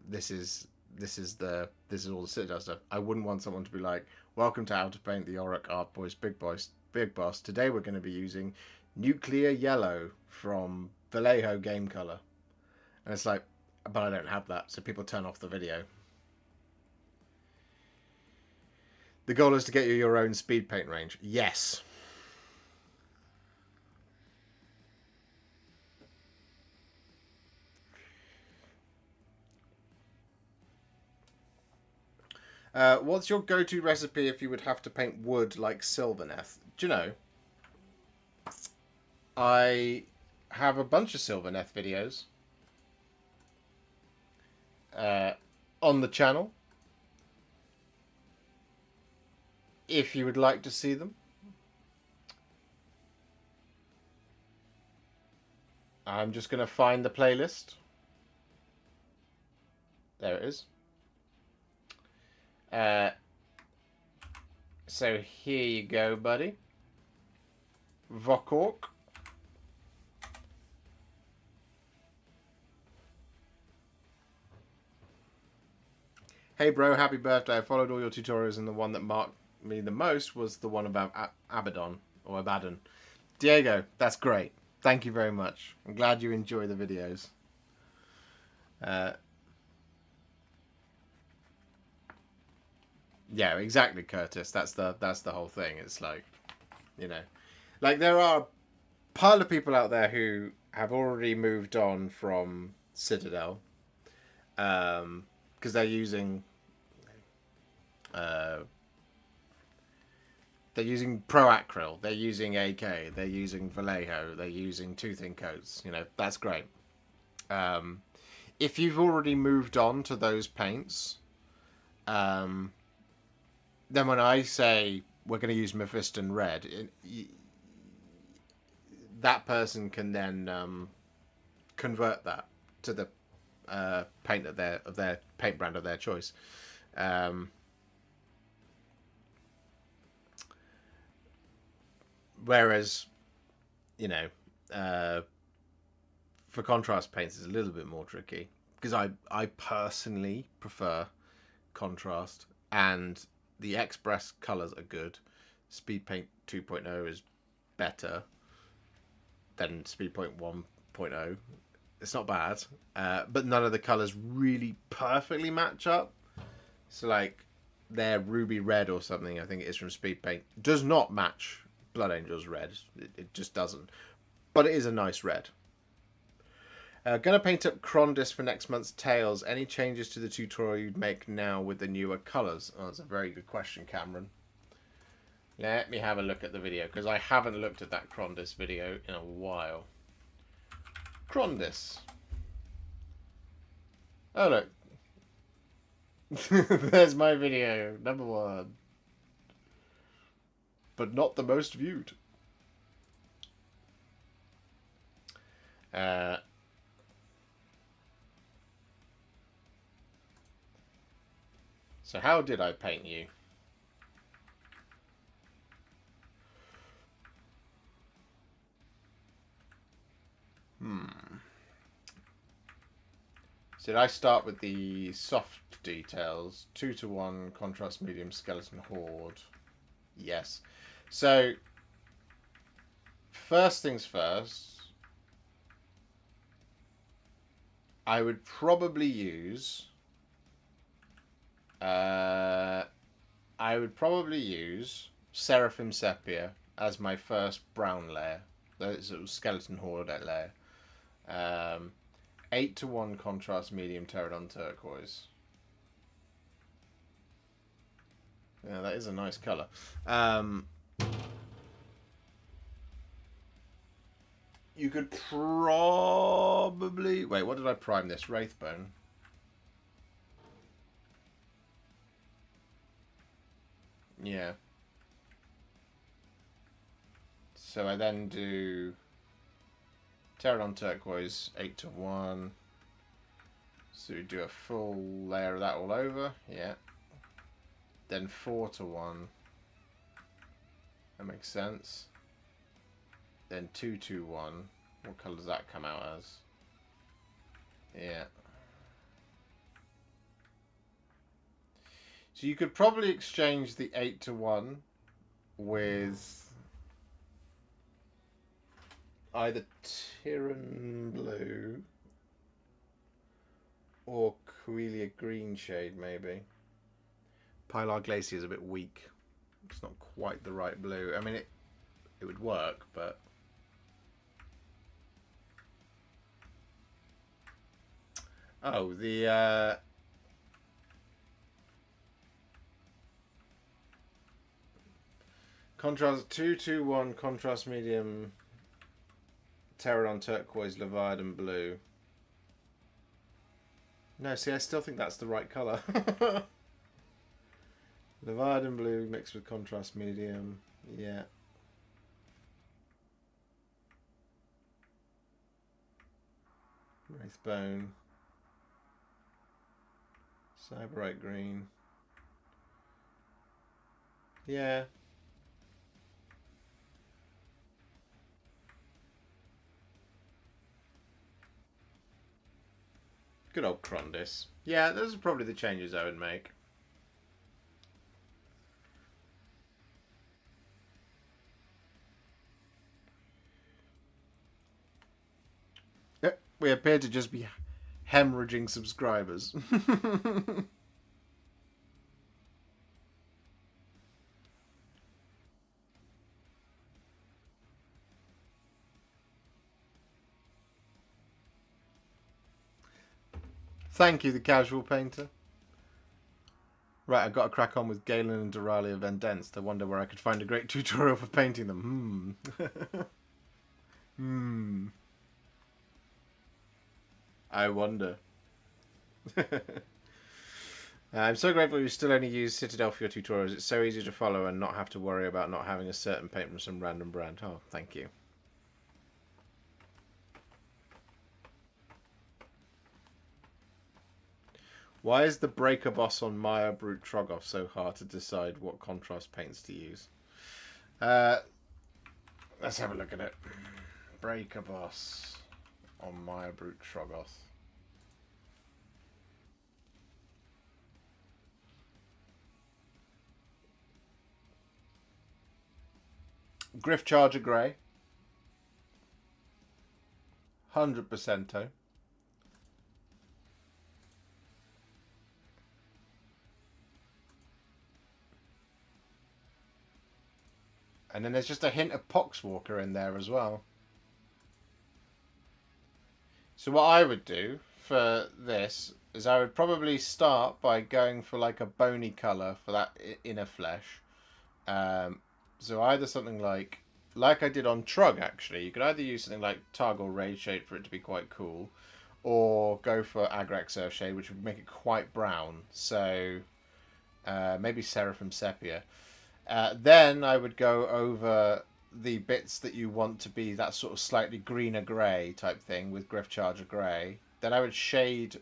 this is all the Citadel stuff. I wouldn't want someone to be like, welcome to how to paint the Auric Ardboy's Big Boss. Today we're going to be using Nuclear Yellow from Vallejo Game Color. And it's like, but I don't have that, so people turn off the video. The goal is to get you your own speed paint range. Yes. What's your go-to recipe if you would have to paint wood like Sylvaneth? Do you know, I have a bunch of Sylvaneth videos on the channel. If you would like to see them. I'm just going to find the playlist. There it is. So here you go, buddy. Vokork. Hey bro, happy birthday. I followed all your tutorials and the one that marked me the most was the one about Abaddon, or Abaddon. Diego, that's great. Thank you very much. I'm glad you enjoy the videos. Yeah, exactly, Curtis. That's the whole thing. It's like, like there are a pile of people out there who have already moved on from Citadel, because they're using Pro Acryl, they're using AK, they're using Vallejo, they're using Two Thin Coats. That's great. If you've already moved on to those paints, then when I say we're going to use Mephiston Red, that person can then convert that to the paint of their paint brand of their choice. Whereas, you know, for contrast paints, it's a little bit more tricky because I personally prefer contrast, and the Express colors are good. Speed Paint 2.0 is better than Speed Paint 1.0. It's not bad, but none of the colors really perfectly match up. So like their ruby red or something, I think it is from Speed Paint, does not match Blood Angel's red. It just doesn't. But it is a nice red. Gonna paint up Crondis for next month's Tales. Any changes to the tutorial you'd make now with the newer colours? Oh, that's a very good question, Cameron. Let me have a look at the video, because I haven't looked at that Crondis video in a while. Crondis. Oh, look. There's my video, number 1. But not the most viewed. So how did I paint you? So did I start with the soft details? 2:1 contrast medium skeleton horde. Yes. So first things first, I would probably use Seraphim Sepia as my first brown layer. That sort of skeleton horde layer. 8:1 contrast medium Pterodon turquoise. Yeah, that is a nice colour. You could probably... Wait, what did I prime this? Wraithbone. Yeah. So I then do Pterodon turquoise 8:1. So we do a full layer of that all over. Yeah. Then 4:1. That makes sense. Then 2:1. What colour does that come out as? Yeah. So you could probably exchange the 8:1 with either Tyran Blue or Quelia Green shade, maybe. Pilar Glacier is a bit weak. It's not quite the right blue. I mean, it would work, but... Oh, the... Contrast 2:1 contrast medium Pterodon turquoise Leviathan blue. No, see, I still think that's the right colour. Leviathan blue mixed with contrast medium. Yeah. Wraithbone. Cyberite green. Yeah. Good old Crondis. Yeah, those are probably the changes I would make. We appear to just be hemorrhaging subscribers. Thank you, the casual painter. Right, I've got to crack on with Galen and Doralia Vendense. I wonder where I could find a great tutorial for painting them. I wonder. I'm so grateful you still only use Citadel for your tutorials. It's so easy to follow and not have to worry about not having a certain paint from some random brand. Oh, thank you. Why is the breaker boss on Maya Brute Trogoff so hard to decide what contrast paints to use? Let's have a look at it. Breaker boss on Maya Brute Shoggoth. Griff Charger Grey. 100%. And then there's just a hint of Poxwalker in there as well. So what I would do for this is I would probably start by going for like a bony colour for that inner flesh. So either something like I did on Trug actually. You could either use something like Targor Rage Shade for it to be quite cool, or go for Agrax Earthshade, which would make it quite brown. So maybe Seraphim Sepia. Then I would go over the bits that you want to be that sort of slightly greener grey type thing with Griff Charger Grey. Then I would shade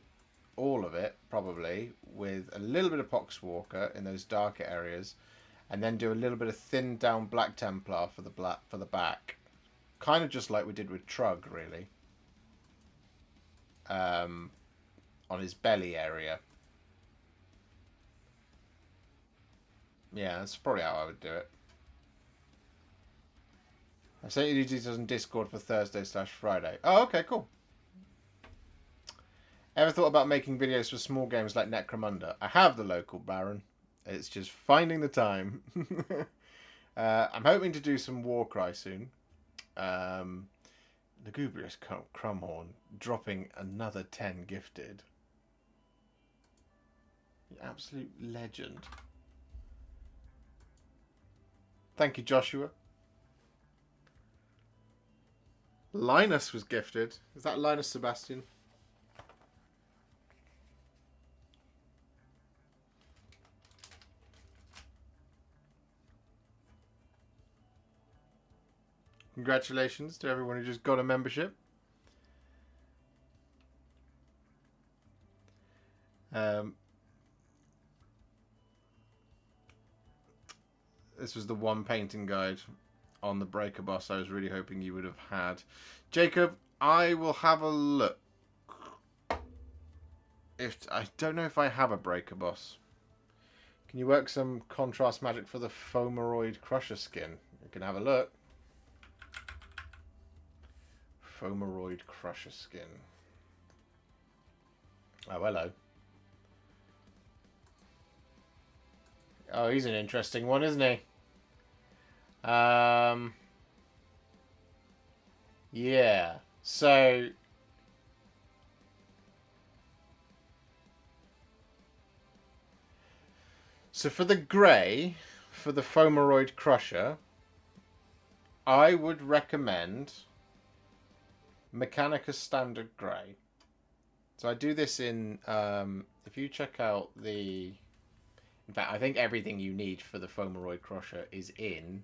all of it, probably, with a little bit of Poxwalker in those darker areas, and then do a little bit of thinned down Black Templar for the back. Kind of just like we did with Trug, really. On his belly area. Yeah, that's probably how I would do it. I sent you these on Discord for Thursday/Friday. Oh, okay, cool. Ever thought about making videos for small games like Necromunda? I have the local Baron. It's just finding the time. I'm hoping to do some Warcry soon. Lugubrious Crumhorn dropping another 10 gifted. Absolute legend. Thank you, Joshua. Linus was gifted. Is that Linus Sebastian? Congratulations to everyone who just got a membership. This was the one painting guide on the Breaker boss I was really hoping you would have had. Jacob, I will have a look. I don't know if I have a Breaker boss. Can you work some contrast magic for the Fomeroid Crusher skin? You can have a look. Fomeroid Crusher skin. Oh, hello. Oh, he's an interesting one, isn't he? Yeah. So for the grey, for the Fomeroid Crusher, I would recommend Mechanica Standard Grey. So I do this in, if you check out the, in fact, I think everything you need for the Fomeroid Crusher is in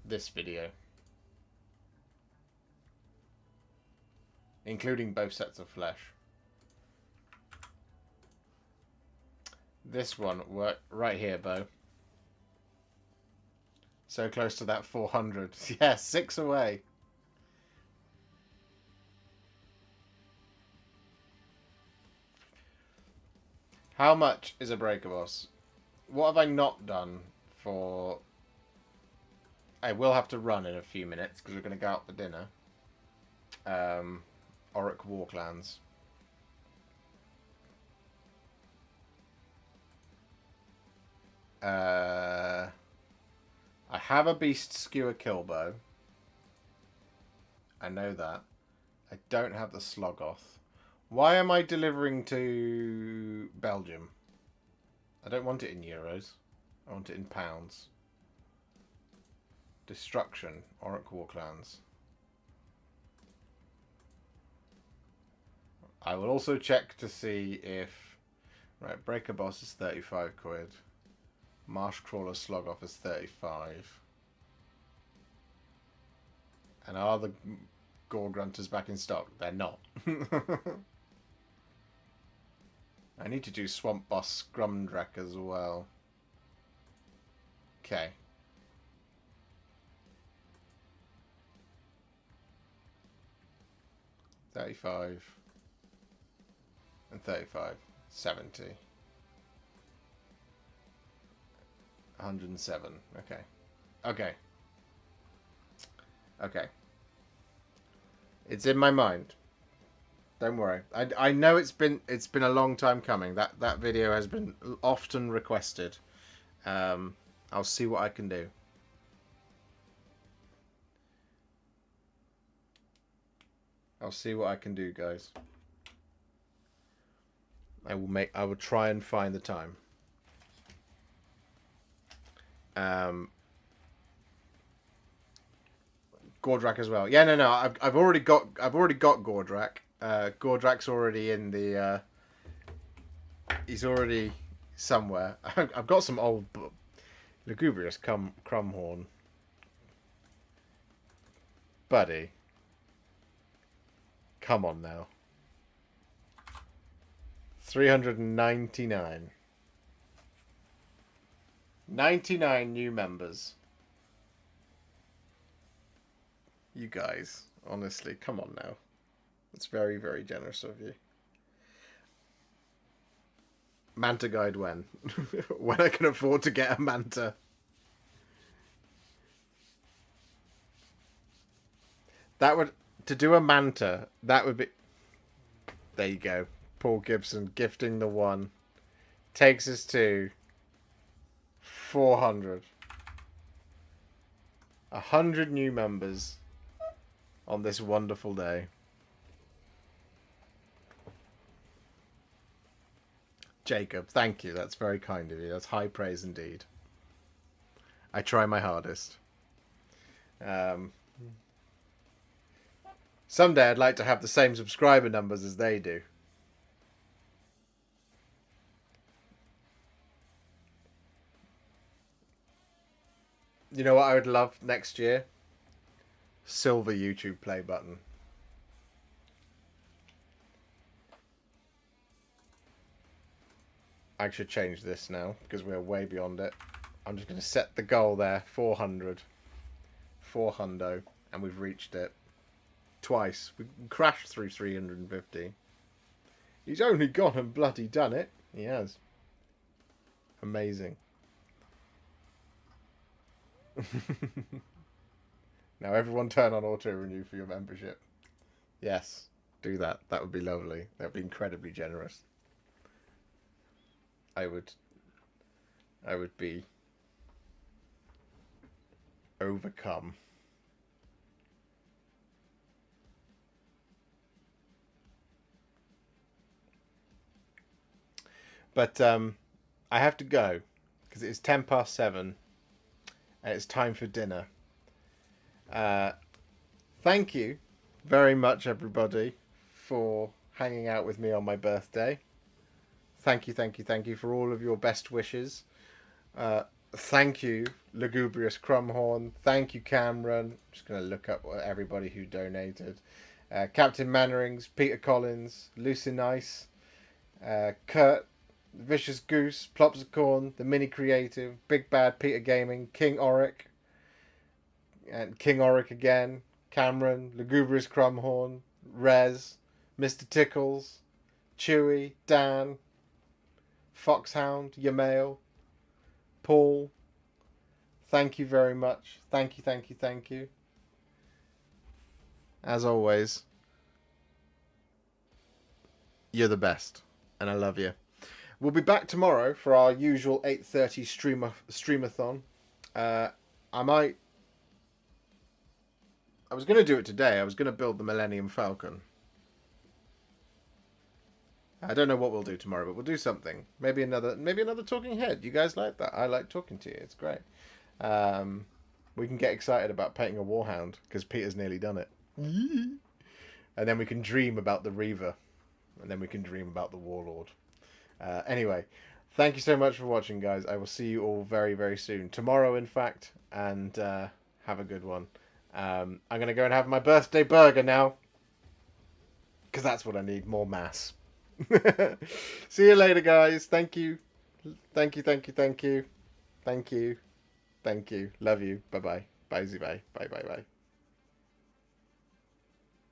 this video, including both sets of flesh. This one, right here, Bo. So close to that 400. Yeah, 6 away. How much is a Breaker boss? What have I not done for... I will have to run in a few minutes because we're going to go out for dinner. Auric Warclans. I have a Beast Skewer Killbow. I know that. I don't have the Sloggoth. Why am I delivering to Belgium? I don't want it in euros. I want it in pounds. Destruction. Auric Warclans. I will also check to see if... Right, Breaker Boss is 35 quid. Marsh Crawler Sloggoth is 35. And are the Gore Grunters back in stock? They're not. I need to do Swamp Boss Scrumdrek as well. Okay. 35 and 35. 70. 107. Okay. Okay. Okay. It's in my mind. Don't worry. I know it's been a long time coming. That video has been often requested. I'll see what I can do. I'll see what I can do, guys. I will try and find the time. Gordrak as well. Yeah, no. I've already got Gordrak. Gordrak's already in the. He's already somewhere. I've got some old Lugubrious Crumhorn. Buddy. Come on now. 399. 99 new members. You guys, honestly, come on now. It's very, very generous of you. Manta guide when? When I can afford to get a manta. That would... To do a manta, that would be... There you go. Paul Gibson gifting the one. Takes us to 400. 100 new members on this wonderful day. Jacob, thank you. That's very kind of you. That's high praise indeed. I try my hardest. Someday I'd like to have the same subscriber numbers as they do. You know what I would love next year? Silver YouTube play button. I should change this now because we're way beyond it. I'm just going to set the goal there. 400. 400. And we've reached it. Twice. We crashed through 350. He's only gone and bloody done it. He has. Amazing. Now everyone turn on auto renew for your membership. Yes, do that. That would be lovely. That would be incredibly generous. I would be overcome. But I have to go because it's 7:10 and it's time for dinner. Thank you very much, everybody, for hanging out with me on my birthday. Thank you for all of your best wishes. Thank you, Lugubrious Crumhorn. Thank you, Cameron. I'm just going to look up everybody who donated. Captain Mannerings, Peter Collins, Lucy Nice, Kurt, Vicious Goose, Plopsicorn, The Mini Creative, Big Bad Peter Gaming, King Oric, and King Oric again, Cameron, Lugubrious Crumhorn, Rez, Mr. Tickles, Chewy, Dan, Foxhound, Yamail, Paul. Thank you very much. Thank you. As always, you're the best, and I love you. We'll be back tomorrow for our usual 8:30 streamathon. I was going to do it today. I was going to build the Millennium Falcon. I don't know what we'll do tomorrow, but we'll do something. Maybe another talking head. You guys like that? I like talking to you. It's great. We can get excited about painting a Warhound because Peter's nearly done it. And then we can dream about the Reaver. And then we can dream about the Warlord. Anyway, thank you so much for watching, guys. I will see you all very, very soon. Tomorrow, in fact. And have a good one. I'm going to go and have my birthday burger now. Because that's what I need. More mass. See you later, guys. Thank you. Thank you. Thank you. Love you. Bye bye. Bye, bye. Bye bye bye.